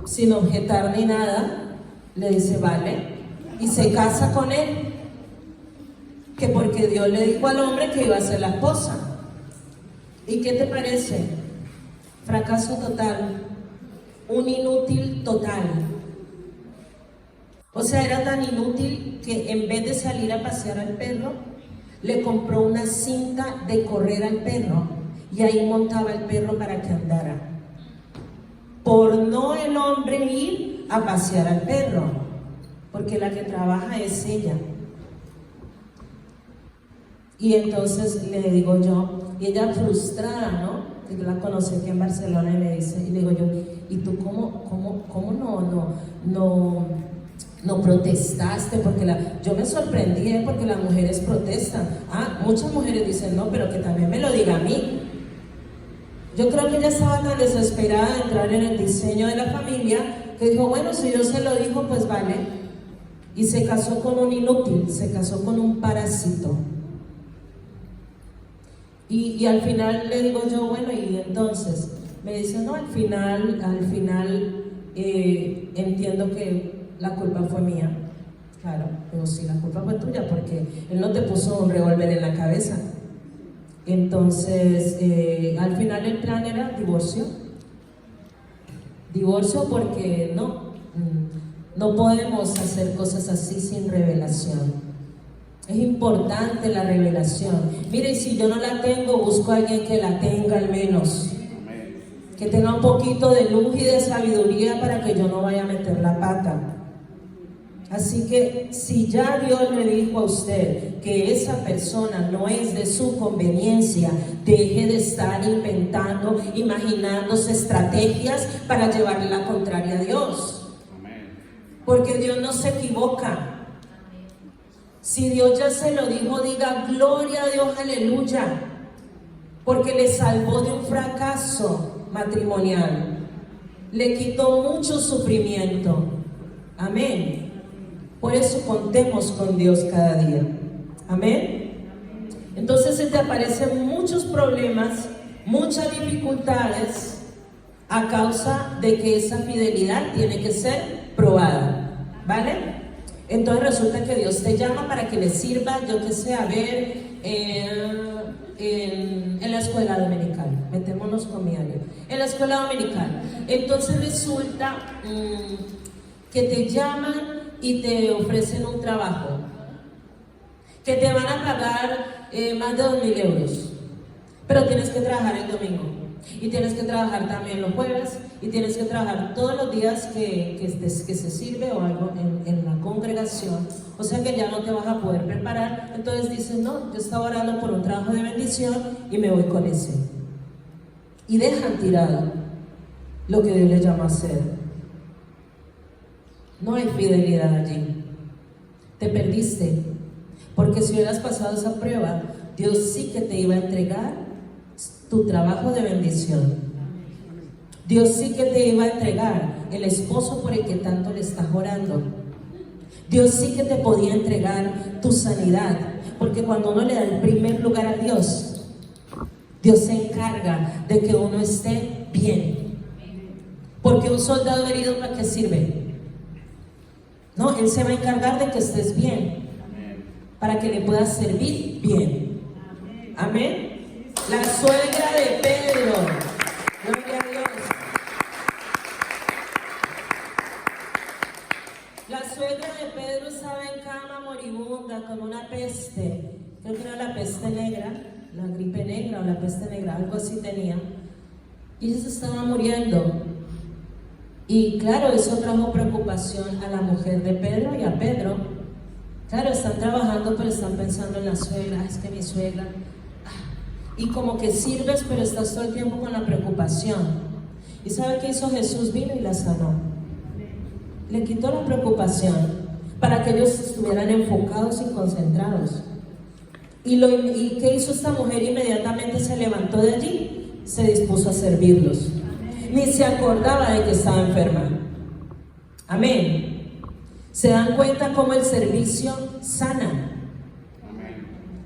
sin objetar ni nada, le dice, vale, y se casa con él, que porque Dios le dijo al hombre que iba a ser la esposa. ¿Y qué te parece? Fracaso total, un inútil total. O sea, era tan inútil que en vez de salir a pasear al perro, le compró una cinta de correr al perro y ahí montaba el perro para que andara. Por no el hombre ir a pasear al perro, porque la que trabaja es ella. Y entonces le digo yo, y ella frustrada, ¿no? Que yo la conocí aquí en Barcelona y me dice, y le digo yo, ¿y tú cómo no protestaste? Porque yo me sorprendí, porque las mujeres protestan. Muchas mujeres dicen, no, pero que también me lo diga a mí. Yo creo que ella estaba tan desesperada de entrar en el diseño de la familia, que dijo, bueno, si Dios se lo dijo, pues vale. Y se casó con un inútil, se casó con un parásito. Y al final le digo yo, bueno, y entonces me dice, no, al final entiendo que la culpa fue mía. Claro, pero sí, la culpa fue tuya, porque él no te puso un revólver en la cabeza. Entonces, al final el plan era divorcio. Divorcio porque no podemos hacer cosas así sin revelación. Es importante la revelación. Mire, si yo no la tengo, busco a alguien que la tenga al menos. Que tenga un poquito de luz y de sabiduría para que yo no vaya a meter la pata. Así que si ya Dios le dijo a usted que esa persona no es de su conveniencia, deje de estar inventando, imaginándose estrategias para llevarle la contraria a Dios. Porque Dios no se equivoca. Si Dios ya se lo dijo, diga gloria a Dios, aleluya, porque le salvó de un fracaso matrimonial, le quitó mucho sufrimiento. Amén. Por eso contemos con Dios cada día. Amén. Entonces se te aparecen muchos problemas, muchas dificultades a causa de que esa fidelidad tiene que ser probada. ¿Vale? Entonces resulta que Dios te llama para que le sirva, yo que sé, a ver, en la escuela dominical. Metémonos con mi área. En la escuela dominical. Entonces resulta que te llaman y te ofrecen un trabajo. Que te van a pagar más de 2.000 euros. Pero tienes que trabajar el domingo. Y tienes que trabajar también los jueves. Y tienes que trabajar todos los días que se sirve o algo en la congregación. O sea que ya no te vas a poder preparar. Entonces dices, no, yo estaba orando por un trabajo de bendición y me voy con ese. Y dejan tirado lo que Dios les llama a hacer. No hay fidelidad allí. Te perdiste. Porque si hubieras pasado esa prueba, Dios sí que te iba a entregar tu trabajo de bendición. Dios sí que te iba a entregar el esposo por el que tanto le estás orando. Dios sí que te podía entregar tu sanidad, porque cuando uno le da el primer lugar a Dios, Dios se encarga de que uno esté bien. Porque un soldado herido, ¿para qué sirve? No, Él se va a encargar de que estés bien, para que le puedas servir bien. Amén. La suegra de Pedro, gloria a Dios. La suegra de Pedro estaba en cama moribunda con una peste, creo que era la peste negra, la gripe negra o la peste negra, algo así tenía, y ella se estaba muriendo. Y claro, eso trajo preocupación a la mujer de Pedro y a Pedro. Claro, están trabajando, pero están pensando en la suegra, es que mi suegra. Y como que sirves, pero estás todo el tiempo con la preocupación. ¿Y sabe qué hizo Jesús? Vino y la sanó. Le quitó la preocupación para que ellos estuvieran enfocados y concentrados. ¿Y qué hizo esta mujer? Inmediatamente se levantó de allí, se dispuso a servirlos. Ni se acordaba de que estaba enferma. Amén. ¿Se dan cuenta cómo el servicio sana?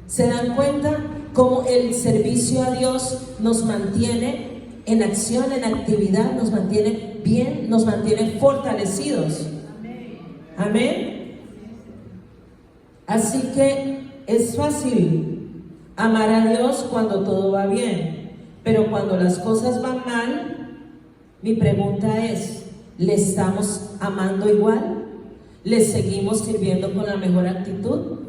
¿Se dan cuenta cómo el servicio a Dios nos mantiene en acción, en actividad, nos mantiene bien, nos mantiene fortalecidos? Amén. Así que es fácil amar a Dios cuando todo va bien, pero cuando las cosas van mal, mi pregunta es, ¿le estamos amando igual? ¿Le seguimos sirviendo con la mejor actitud?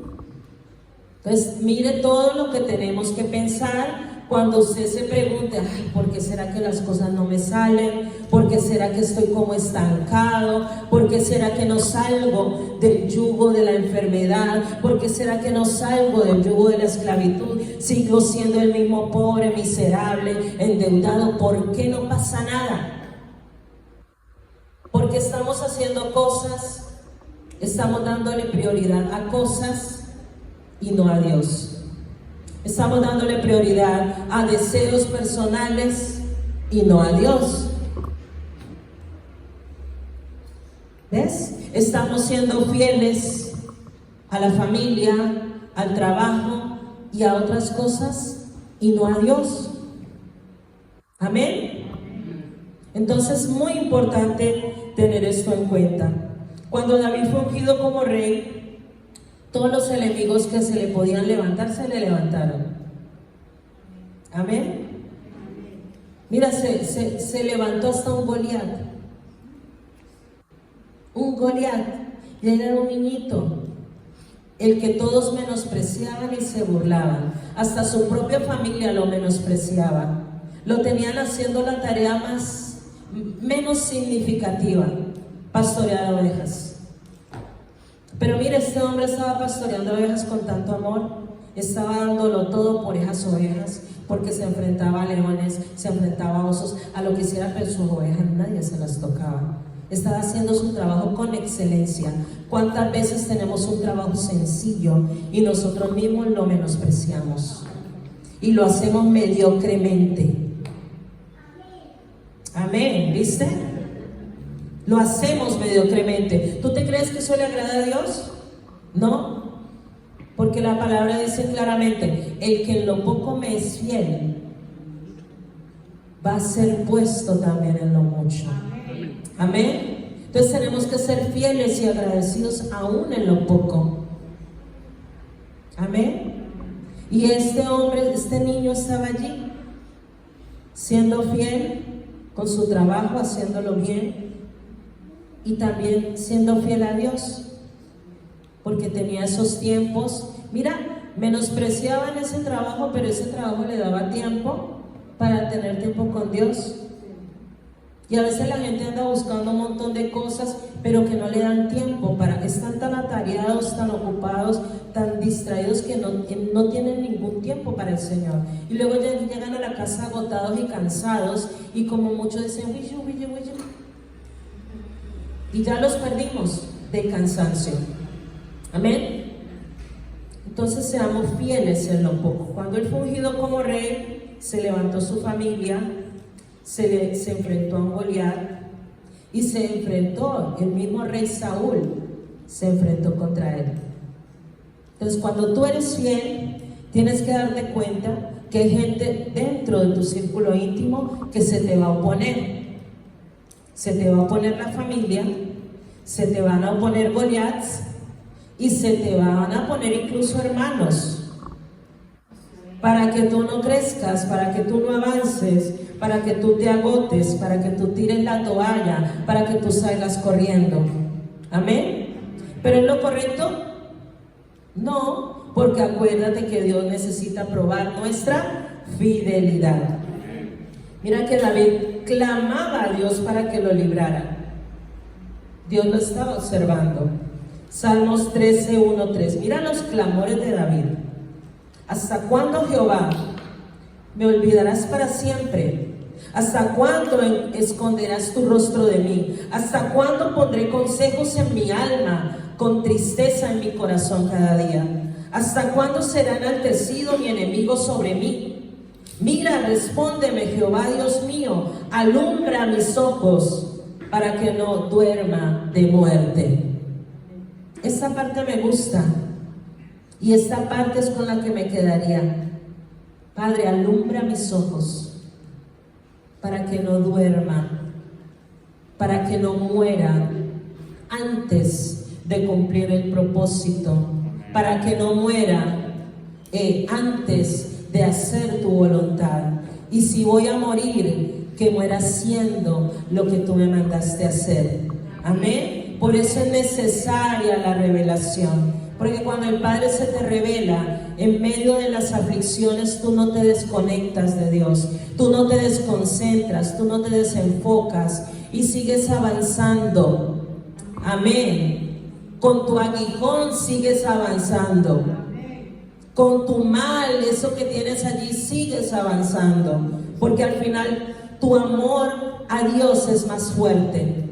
Entonces, mire todo lo que tenemos que pensar cuando usted se pregunte, ay, ¿por qué será que las cosas no me salen? ¿Por qué será que estoy como estancado? ¿Por qué será que no salgo del yugo de la enfermedad? ¿Por qué será que no salgo del yugo de la esclavitud? Sigo siendo el mismo pobre, miserable, endeudado. ¿Por qué no pasa nada? Porque estamos haciendo cosas, estamos dándole prioridad a cosas y no a Dios. Estamos dándole prioridad a deseos personales y no a Dios. ¿Ves? Estamos siendo fieles a la familia, al trabajo y a otras cosas y no a Dios. Amén. Entonces, muy importante tener esto en cuenta. Cuando David fue ungido como rey, todos los enemigos que se le podían levantar, se le levantaron. Amén. Mira, se levantó hasta un Goliat. Un Goliat. Y él era un niñito, el que todos menospreciaban y se burlaban. Hasta su propia familia lo menospreciaba. Lo tenían haciendo la tarea menos significativa, pastorear ovejas. Pero mire, este hombre estaba pastoreando ovejas con tanto amor, estaba dándolo todo por esas ovejas, porque se enfrentaba a leones, se enfrentaba a osos, a lo que hiciera, pero sus ovejas nadie se las tocaba. Estaba haciendo su trabajo con excelencia. ¿Cuántas veces tenemos un trabajo sencillo y nosotros mismos lo menospreciamos y lo hacemos mediocremente? Amén, ¿viste? Lo hacemos mediocremente. ¿Tú te crees que eso le agrada a Dios? No, porque la palabra dice claramente: el que en lo poco me es fiel va a ser puesto también en lo mucho. Amén. Entonces tenemos que ser fieles y agradecidos aún en lo poco. Amén. Y este hombre, este niño estaba allí, siendo fiel con su trabajo, haciéndolo bien, y también siendo fiel a Dios, porque tenía esos tiempos. Mira, menospreciaban ese trabajo, pero ese trabajo le daba tiempo para tener tiempo con Dios. Y a veces la gente anda buscando un montón de cosas, pero que no le dan tiempo para, están tan atareados, tan ocupados, tan distraídos que no tienen ningún tiempo para el Señor. Y luego llegan a la casa agotados y cansados, y como muchos dicen, huye. Y ya los perdimos del cansancio. Amén. Entonces seamos fieles en lo poco. Cuando él fue ungido como rey, se levantó su familia, se enfrentó a un Goliat, y se enfrentó, el mismo rey Saúl se enfrentó contra él. Entonces, cuando tú eres fiel, tienes que darte cuenta que hay gente dentro de tu círculo íntimo que se te va a oponer. Se te va a oponer la familia, se te van a oponer Goliats, y se te van a poner incluso hermanos, para que tú no crezcas, para que tú no avances, para que tú te agotes, para que tú tires la toalla, para que tú salgas corriendo. Amén. ¿Pero es lo correcto? No, porque acuérdate que Dios necesita probar nuestra fidelidad. Mira que David clamaba a Dios para que lo librara. Dios lo estaba observando. Salmos 13, 1, 3. Mira los clamores de David. ¿Hasta cuándo, Jehová, me olvidarás para siempre? ¿Hasta cuándo esconderás tu rostro de mí? ¿Hasta cuándo pondré consejos en mi alma, con tristeza en mi corazón cada día? ¿Hasta cuándo será enaltecido mi enemigo sobre mí? Mira, respóndeme, Jehová Dios mío, alumbra mis ojos para que no duerma de muerte. Esta parte me gusta, y esta parte es con la que me quedaría. Padre, alumbra mis ojos para que no duerma, para que no muera antes de cumplir el propósito, para que no muera antes de hacer tu voluntad. Y si voy a morir, que muera haciendo lo que tú me mandaste hacer. Amén. Por eso es necesaria la revelación. Porque cuando el Padre se te revela, en medio de las aflicciones, tú no te desconectas de Dios, tú no te desconcentras, tú no te desenfocas y sigues avanzando. Amén. Con tu aguijón sigues avanzando. Con tu mal, eso que tienes allí, sigues avanzando. Porque al final tu amor a Dios es más fuerte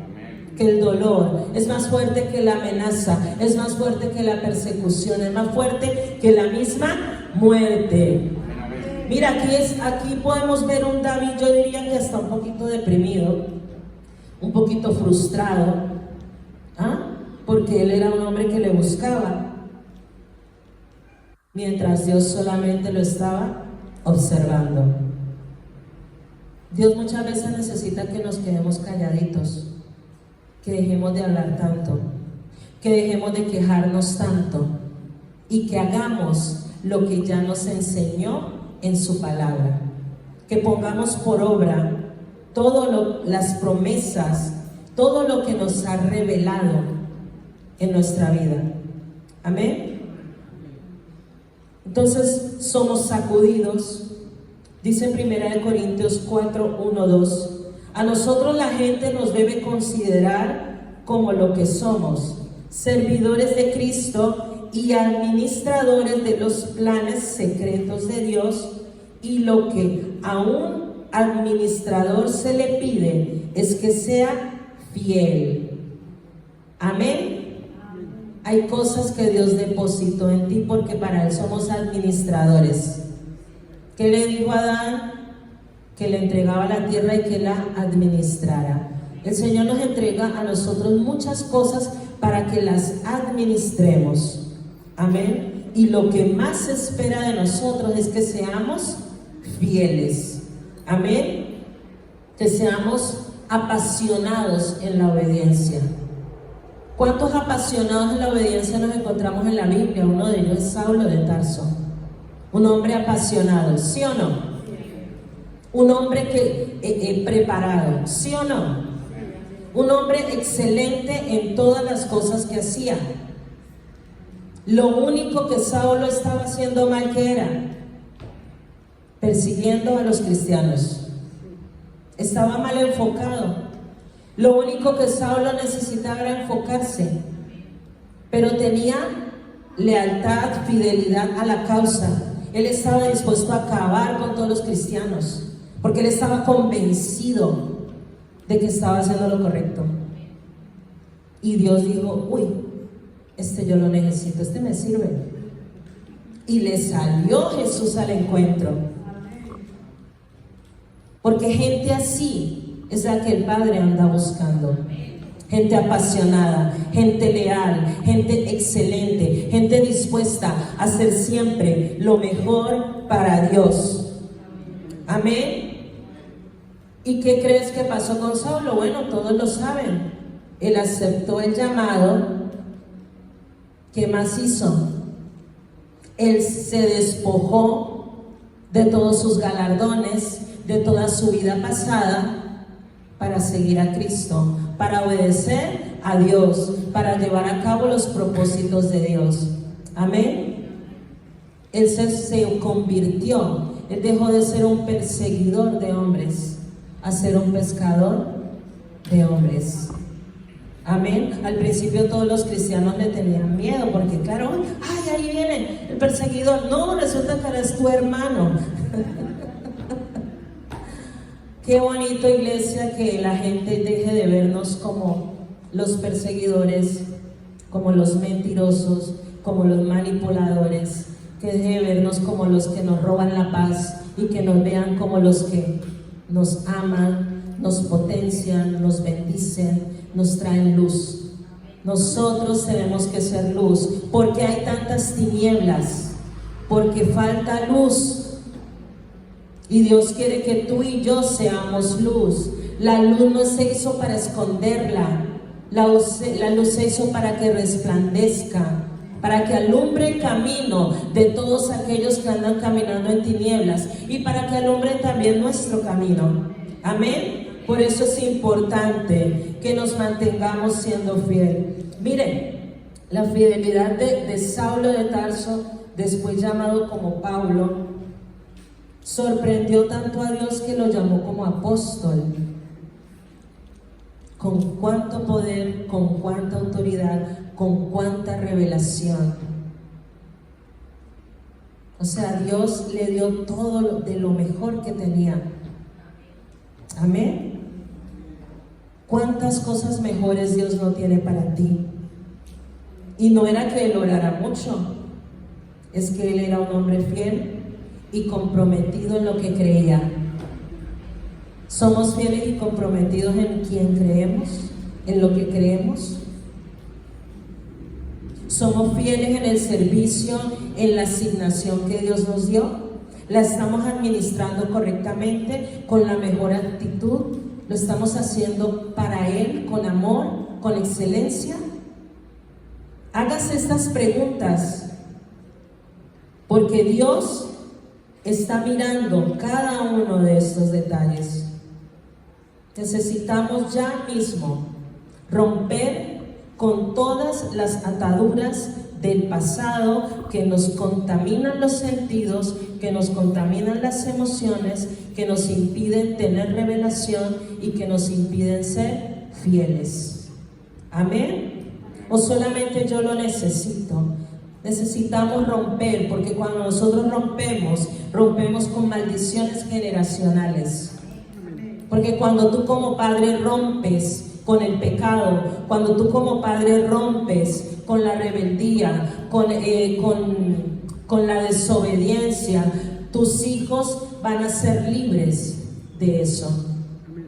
que el dolor, es más fuerte que la amenaza, es más fuerte que la persecución, es más fuerte que la misma muerte. Mira, aquí podemos ver un David, yo diría que está un poquito deprimido, un poquito frustrado, porque él era un hombre que le buscaba, mientras Dios solamente lo estaba observando. Dios muchas veces necesita que nos quedemos calladitos, que dejemos de hablar tanto, que dejemos de quejarnos tanto y que hagamos lo que ya nos enseñó en su palabra, que pongamos por obra todas las promesas, todo lo que nos ha revelado en nuestra vida. Amén. Entonces somos sacudidos. Dice en 1 Corintios 4, 1, 2: a nosotros la gente nos debe considerar como lo que somos, servidores de Cristo y administradores de los planes secretos de Dios, y lo que a un administrador se le pide es que sea fiel. Amén. Hay cosas que Dios depositó en ti porque para Él somos administradores. ¿Qué le dijo a Adán? Que le entregaba la tierra y que la administrara. El Señor nos entrega a nosotros muchas cosas para que las administremos. Amén. Y lo que más se espera de nosotros es que seamos fieles. Amén. Que seamos apasionados en la obediencia. ¿Cuántos apasionados en la obediencia nos encontramos en la Biblia? Uno de ellos es Saulo de Tarso. Un hombre apasionado, ¿sí o no? Un hombre preparado, ¿sí o no? Un hombre excelente en todas las cosas que hacía. Lo único que Saulo estaba haciendo mal, ¿qué era? Persiguiendo a los cristianos. Estaba mal enfocado. Lo único que Saulo necesitaba era enfocarse, pero tenía lealtad, fidelidad a la causa. Él estaba dispuesto a acabar con todos los cristianos, porque él estaba convencido de que estaba haciendo lo correcto. Y Dios dijo: uy, este yo lo necesito, este me sirve. Y le salió Jesús al encuentro. Porque gente así es la que el Padre anda buscando. Gente apasionada, gente leal, gente excelente, gente dispuesta a hacer siempre lo mejor para Dios. Amén. ¿Y qué crees que pasó con Saulo? Bueno, todos lo saben. Él aceptó el llamado. ¿Qué más hizo? Él se despojó de todos sus galardones, de toda su vida pasada, para seguir a Cristo, para obedecer a Dios, para llevar a cabo los propósitos de Dios. Amén. Él se convirtió, él dejó de ser un perseguidor de hombres a ser un pescador de hombres. Amén. Al principio todos los cristianos le tenían miedo porque claro, ay, ahí viene el perseguidor. No, resulta que eres tu hermano. Qué bonito, iglesia, que la gente deje de vernos como los perseguidores, como los mentirosos, como los manipuladores, que deje de vernos como los que nos roban la paz y que nos vean como los que nos aman, nos potencian, nos bendicen, nos traen luz. Nosotros tenemos que ser luz, porque hay tantas tinieblas, porque falta luz. Y Dios quiere que tú y yo seamos luz. La luz no se hizo para esconderla. La luz se hizo para que resplandezca, para que alumbre el camino de todos aquellos que andan caminando en tinieblas y para que alumbre también nuestro camino. Amén. Por eso es importante que nos mantengamos siendo fieles. Miren, La fidelidad de Saulo de Tarso, después llamado como Pablo, sorprendió tanto a Dios que lo llamó como apóstol. Con cuánto poder, con cuánta autoridad, con cuánta revelación. O sea, Dios le dio todo de lo mejor que tenía. Amén. ¿Cuántas cosas mejores Dios no tiene para ti? Y no era que él orara mucho, es que él era un hombre fiel y comprometido en lo que creía. ¿Somos fieles y comprometidos en quien creemos? ¿En lo que creemos? ¿Somos fieles en el servicio, en la asignación que Dios nos dio? ¿La estamos administrando correctamente, con la mejor actitud? ¿Lo estamos haciendo para Él, con amor, con excelencia? Hágase estas preguntas, porque Dios está mirando cada uno de estos detalles. Necesitamos ya mismo romper con todas las ataduras del pasado que nos contaminan los sentidos, que nos contaminan las emociones, que nos impiden tener revelación y que nos impiden ser fieles. Amén. ¿O solamente yo lo necesito? Necesitamos romper, porque cuando nosotros rompemos con maldiciones generacionales. Porque cuando tú como padre rompes con el pecado, cuando tú como padre rompes con la rebeldía, con la desobediencia, tus hijos van a ser libres de eso.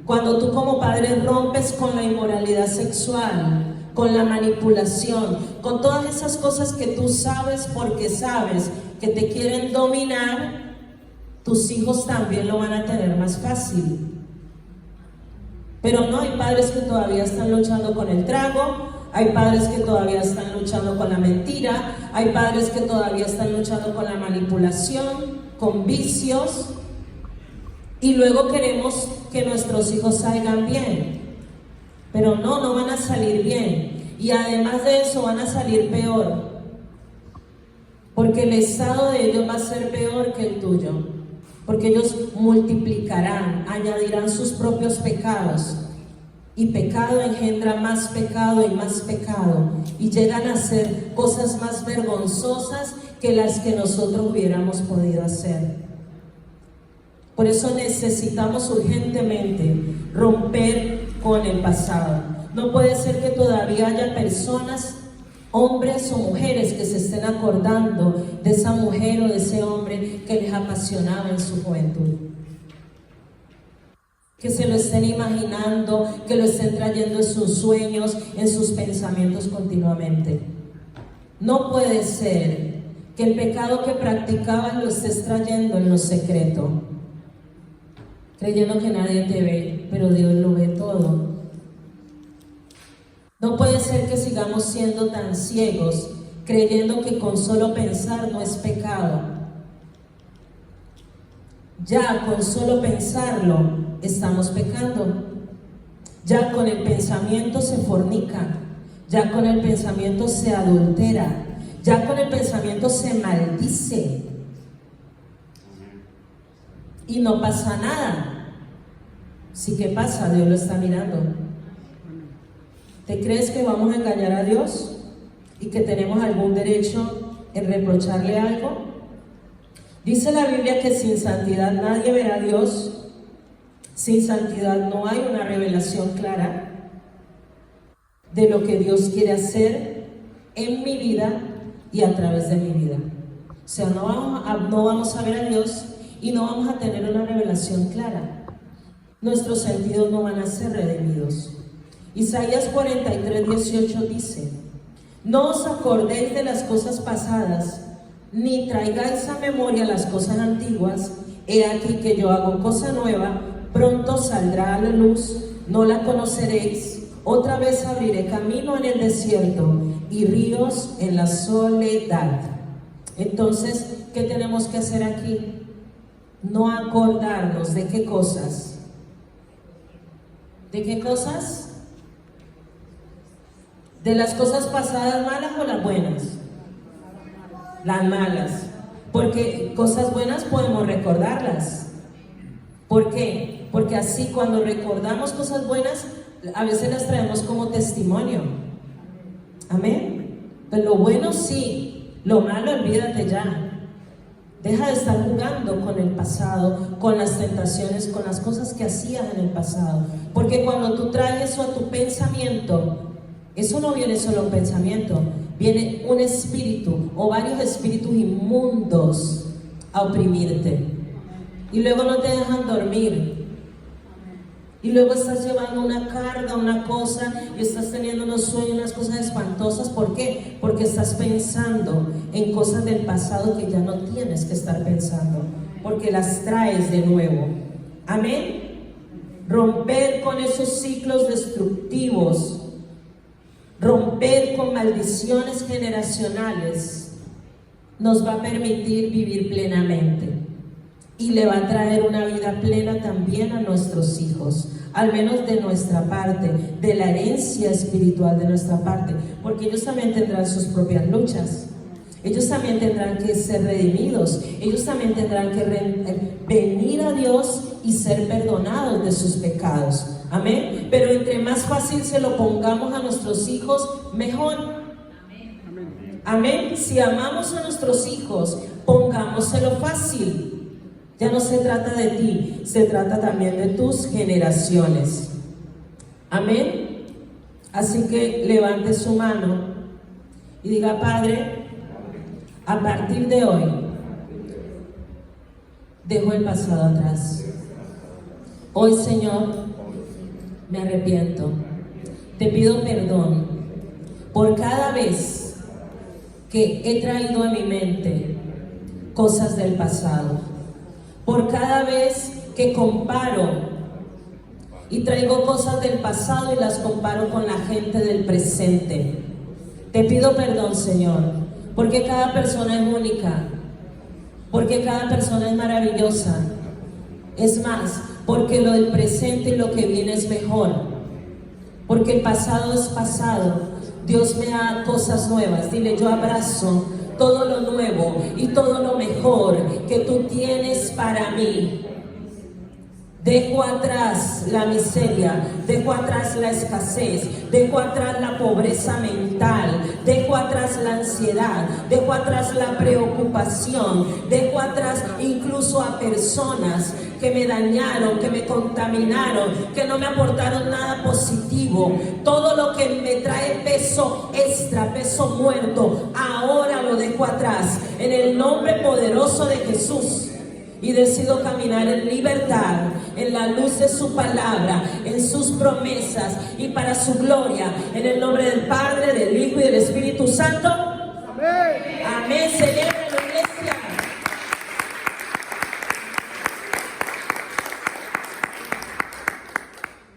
Cuando tú como padre rompes con la inmoralidad sexual, con la manipulación, con todas esas cosas que tú sabes porque sabes que te quieren dominar, tus hijos también lo van a tener más fácil. Pero no, hay padres que todavía están luchando con el trago, hay padres que todavía están luchando con la mentira, hay padres que todavía están luchando con la manipulación, con vicios, y luego queremos que nuestros hijos salgan bien. Pero no van a salir bien, y además de eso van a salir peor, porque el estado de ellos va a ser peor que el tuyo. Porque ellos multiplicarán, añadirán sus propios pecados, y pecado engendra más pecado y más pecado, y llegan a hacer cosas más vergonzosas que las que nosotros hubiéramos podido hacer. Por eso necesitamos urgentemente romper con el pasado. No puede ser que todavía haya personas, hombres o mujeres, que se estén acordando de esa mujer o de ese hombre que les apasionaba en su juventud, que se lo estén imaginando, que lo estén trayendo en sus sueños, en sus pensamientos continuamente. No puede ser que el pecado que practicaban lo estés trayendo en lo secreto, creyendo que nadie te ve, pero Dios lo ve todo. No puede ser que sigamos siendo tan ciegos, creyendo que con solo pensar no es pecado. Ya con solo pensarlo estamos pecando. Ya con el pensamiento se fornica, ya con el pensamiento se adultera, ya con el pensamiento se maldice. Y no pasa nada. Sí que pasa, Dios lo está mirando. ¿Te crees que vamos a engañar a Dios y que tenemos algún derecho en reprocharle algo? Dice la Biblia que sin santidad nadie verá a Dios. Sin santidad no hay una revelación clara de lo que Dios quiere hacer en mi vida y a través de mi vida. O sea, no vamos a ver a Dios y no vamos a tener una revelación clara. Nuestros sentidos no van a ser redimidos. Isaías 43:18 dice: no os acordéis de las cosas pasadas, ni traigáis a memoria las cosas antiguas. He aquí que yo hago cosa nueva, pronto saldrá a la luz, no la conoceréis. Otra vez abriré camino en el desierto y ríos en la soledad. Entonces, ¿qué tenemos que hacer aquí? No acordarnos de qué cosas. ¿De qué cosas? ¿De las cosas pasadas malas o las buenas? Las malas. Porque cosas buenas podemos recordarlas. ¿Por qué? Porque así cuando recordamos cosas buenas, a veces las traemos como testimonio. Amén. Pues lo bueno sí, lo malo olvídate ya. Deja de estar jugando con el pasado, con las tentaciones, con las cosas que hacías en el pasado. Porque cuando tú traes eso a tu pensamiento, eso no viene solo un pensamiento, viene un espíritu o varios espíritus inmundos a oprimirte. Y luego no te dejan dormir. Y luego estás llevando una carga, una cosa, y estás teniendo unos sueños, unas cosas espantosas. ¿Por qué? Porque estás pensando en cosas del pasado que ya no tienes que estar pensando, porque las traes de nuevo. Amén. Romper con esos ciclos destructivos, romper con maldiciones generacionales, nos va a permitir vivir plenamente. Y le va a traer una vida plena también a nuestros hijos, al menos de nuestra parte, de la herencia espiritual de nuestra parte, porque ellos también tendrán sus propias luchas, ellos también tendrán que ser redimidos, ellos también tendrán que venir a Dios y ser perdonados de sus pecados. Amén. Pero entre más fácil se lo pongamos a nuestros hijos, mejor. Amén. Si amamos a nuestros hijos, pongámoselo fácil. Ya no se trata de ti, se trata también de tus generaciones. Amén. Así que levante su mano y diga: Padre, a partir de hoy dejo el pasado atrás. Hoy, Señor, me arrepiento. Te pido perdón por cada vez que he traído a mi mente cosas del pasado. Por cada vez que comparo y traigo cosas del pasado y las comparo con la gente del presente. Te pido perdón, Señor, porque cada persona es única, porque cada persona es maravillosa. Es más, porque lo del presente y lo que viene es mejor, porque el pasado es pasado. Dios me da cosas nuevas. Dile: yo abrazo todo lo nuevo y todo lo mejor que tú tienes para mí. Dejo atrás la miseria, dejo atrás la escasez, dejo atrás la pobreza mental, dejo atrás la ansiedad, dejo atrás la preocupación, dejo atrás incluso a personas que me dañaron, que me contaminaron, que no me aportaron nada positivo. Todo lo que me trae peso extra, peso muerto, ahora lo dejo atrás en el nombre poderoso de Jesús. Y decido caminar en libertad, en la luz de su palabra, en sus promesas y para su gloria, en el nombre del Padre, del Hijo y del Espíritu Santo. Amén. Amén. Celebra la iglesia.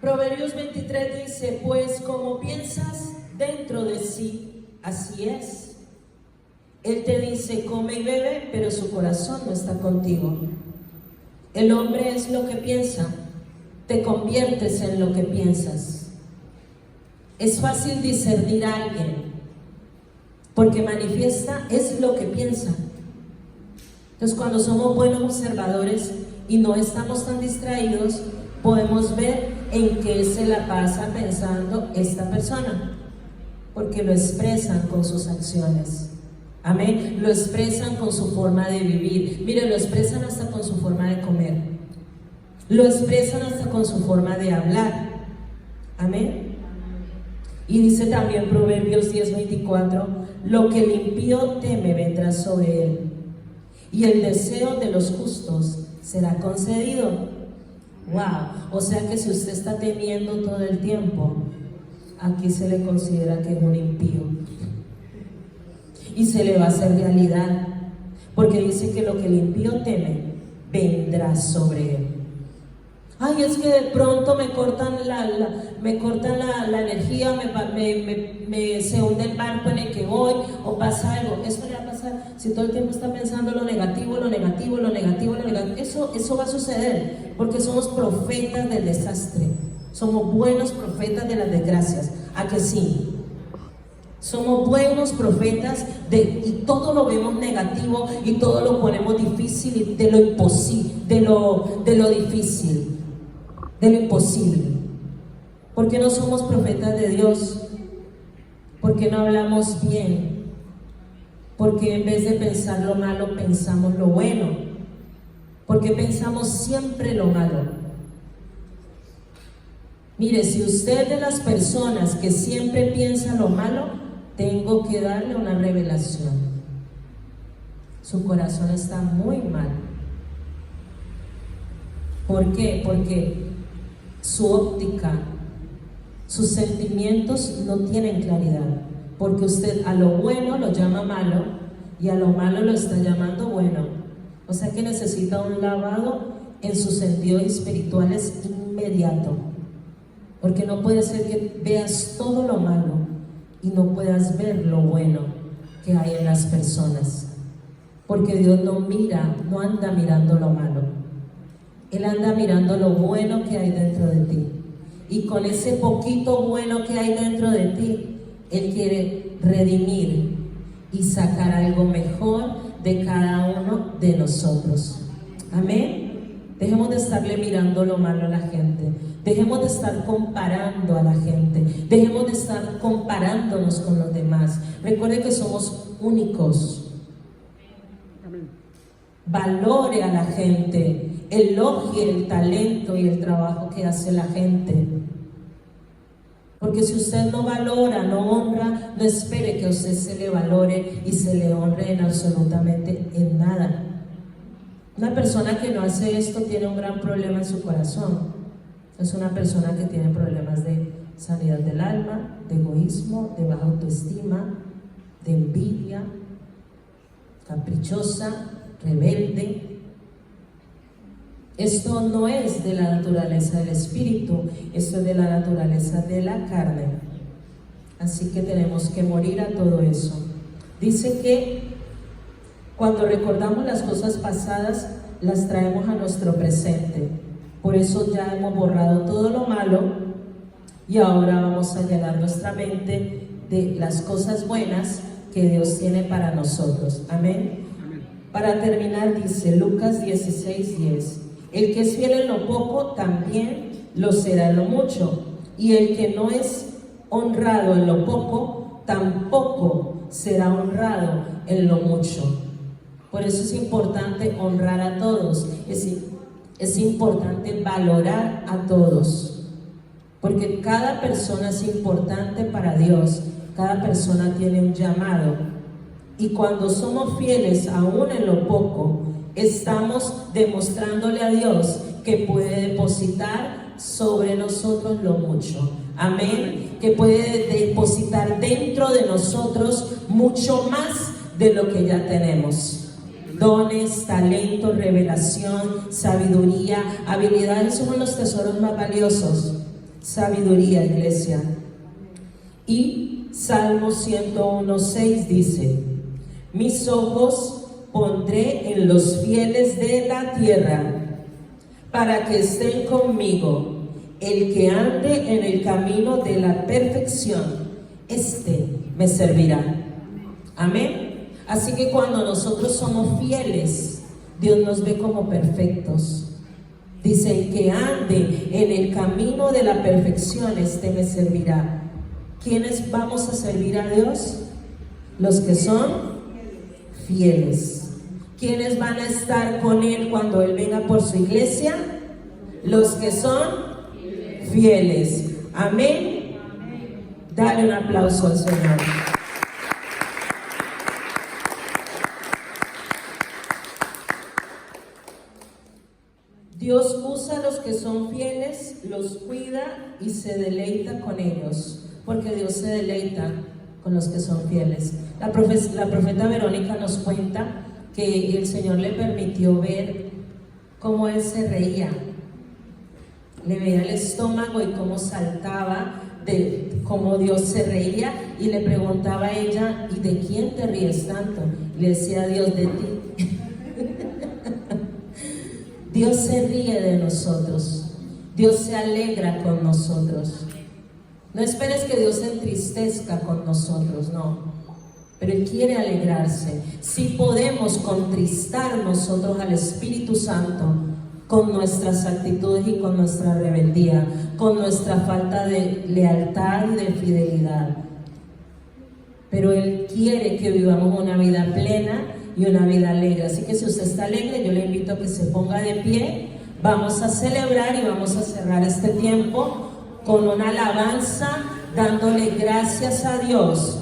Proverbios 23 dice: pues como piensas dentro de sí, así es. Él te dice: come y bebe, pero su corazón no está contigo. El hombre es lo que piensa, te conviertes en lo que piensas. Es fácil discernir a alguien, porque manifiesta es lo que piensa. Entonces, cuando somos buenos observadores y no estamos tan distraídos, podemos ver en qué se la pasa pensando esta persona, porque lo expresan con sus acciones. Amén. Lo expresan con su forma de vivir. Mire, lo expresan hasta con su forma de comer. Lo expresan hasta con su forma de hablar. Amén. Y dice también Proverbios 10:24: lo que el impío teme vendrá sobre él, y el deseo de los justos será concedido. Wow. O sea que si usted está temiendo todo el tiempo, aquí se le considera que es un impío. Y se le va a hacer realidad, porque dice que lo que el impío teme vendrá sobre él. Ay, es que de pronto me cortan la energía, se hunde el barco en el que voy, o pasa algo. Eso le va a pasar si todo el tiempo está pensando lo negativo, lo negativo, lo negativo, lo negativo. Eso va a suceder, porque somos profetas del desastre. Somos buenos profetas de las desgracias. ¿A que sí? Somos buenos profetas y todo lo vemos negativo y todo lo ponemos difícil, de lo imposible, de lo difícil, de lo imposible. ¿Por qué no somos profetas de Dios? ¿Por qué no hablamos bien? Porque en vez de pensar lo malo, pensamos lo bueno. Porque pensamos siempre lo malo. Mire, si usted es de las personas que siempre piensa lo malo, tengo que darle una revelación. Su corazón está muy mal. ¿Por qué? Porque su óptica, sus sentimientos no tienen claridad. Porque usted a lo bueno lo llama malo y a lo malo lo está llamando bueno. O sea que necesita un lavado en sus sentidos espirituales inmediato. Porque no puede ser que veas todo lo malo y no puedas ver lo bueno que hay en las personas. Porque Dios no anda mirando lo malo. Él anda mirando lo bueno que hay dentro de ti. Y con ese poquito bueno que hay dentro de ti, Él quiere redimir y sacar algo mejor de cada uno de nosotros. Amén. Dejemos de estarle mirando lo malo a la gente. Dejemos de estar comparando a la gente. Dejemos de estar comparándonos con los demás. Recuerde que somos únicos. Valore a la gente. Elogie el talento y el trabajo que hace la gente. Porque si usted no valora, no honra, no espere que a usted se le valore y se le honre en absolutamente en nada. Una persona que no hace esto tiene un gran problema en su corazón. Es una persona que tiene problemas de sanidad del alma, de egoísmo, de baja autoestima, de envidia, caprichosa, rebelde. Esto no es de la naturaleza del espíritu, esto es de la naturaleza de la carne. Así que tenemos que morir a todo eso. Dice que cuando recordamos las cosas pasadas, las traemos a nuestro presente. Por eso ya hemos borrado todo lo malo y ahora vamos a llenar nuestra mente de las cosas buenas que Dios tiene para nosotros. Amén. Para terminar, dice Lucas 16:10: el que es fiel en lo poco, también lo será en lo mucho. Y el que no es honrado en lo poco, tampoco será honrado en lo mucho. Por eso es importante honrar a todos, es importante valorar a todos, porque cada persona es importante para Dios, cada persona tiene un llamado, y cuando somos fieles aún en lo poco, estamos demostrándole a Dios que puede depositar sobre nosotros lo mucho. Amén. Que puede depositar dentro de nosotros mucho más de lo que ya tenemos. Dones, talento, revelación, sabiduría, habilidades son los tesoros más valiosos. Sabiduría, iglesia. Y Salmo 101:6 dice: mis ojos pondré en los fieles de la tierra, para que estén conmigo. El que ande en el camino de la perfección, este me servirá. Amén. Así que cuando nosotros somos fieles, Dios nos ve como perfectos. Dice: el que ande en el camino de la perfección, este me servirá. ¿Quiénes vamos a servir a Dios? Los que son fieles. ¿Quiénes van a estar con Él cuando Él venga por su iglesia? Los que son fieles. Amén. Dale un aplauso al Señor. Dios usa a los que son fieles, los cuida y se deleita con ellos, porque Dios se deleita con los que son fieles. La profeta Verónica nos cuenta que el Señor le permitió ver cómo Él se reía. Le veía el estómago y cómo saltaba, de cómo Dios se reía, y le preguntaba a ella: ¿y de quién te ríes tanto? Le decía: Dios, de ti. Dios se ríe de nosotros, Dios se alegra con nosotros. No esperes que Dios se entristezca con nosotros, no. Pero Él quiere alegrarse. Si podemos contristar nosotros al Espíritu Santo con nuestras actitudes y con nuestra rebeldía, con nuestra falta de lealtad y de fidelidad. Pero Él quiere que vivamos una vida plena y una vida alegre. Así que si usted está alegre, yo le invito a que se ponga de pie. Vamos a celebrar y vamos a cerrar este tiempo con una alabanza, dándole gracias a Dios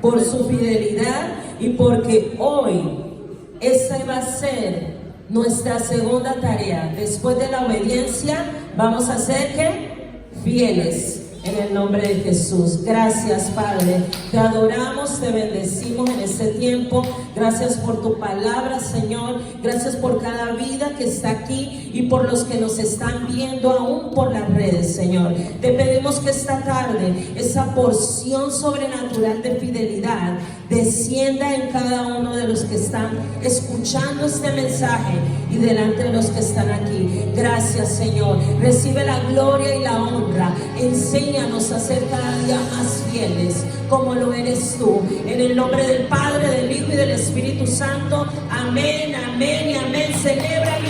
por su fidelidad y porque hoy esa va a ser nuestra segunda tarea. Después de la obediencia, vamos a ser ¿qué? Fieles. En el nombre de Jesús. Gracias, Padre. Te adoramos, te bendecimos en este tiempo. Gracias por tu palabra, Señor. Gracias por cada vida que está aquí y por los que nos están viendo aún por las redes, Señor. Te pedimos que esta tarde esa porción sobrenatural de fidelidad descienda en cada uno de los que están escuchando este mensaje y delante de los que están aquí. Gracias, Señor. Recibe la gloria y la honra. Enséñanos a ser cada día más fieles como lo eres tú. En el nombre del Padre, del Hijo y del Espíritu Santo. Amén, amén y amén. Celebra.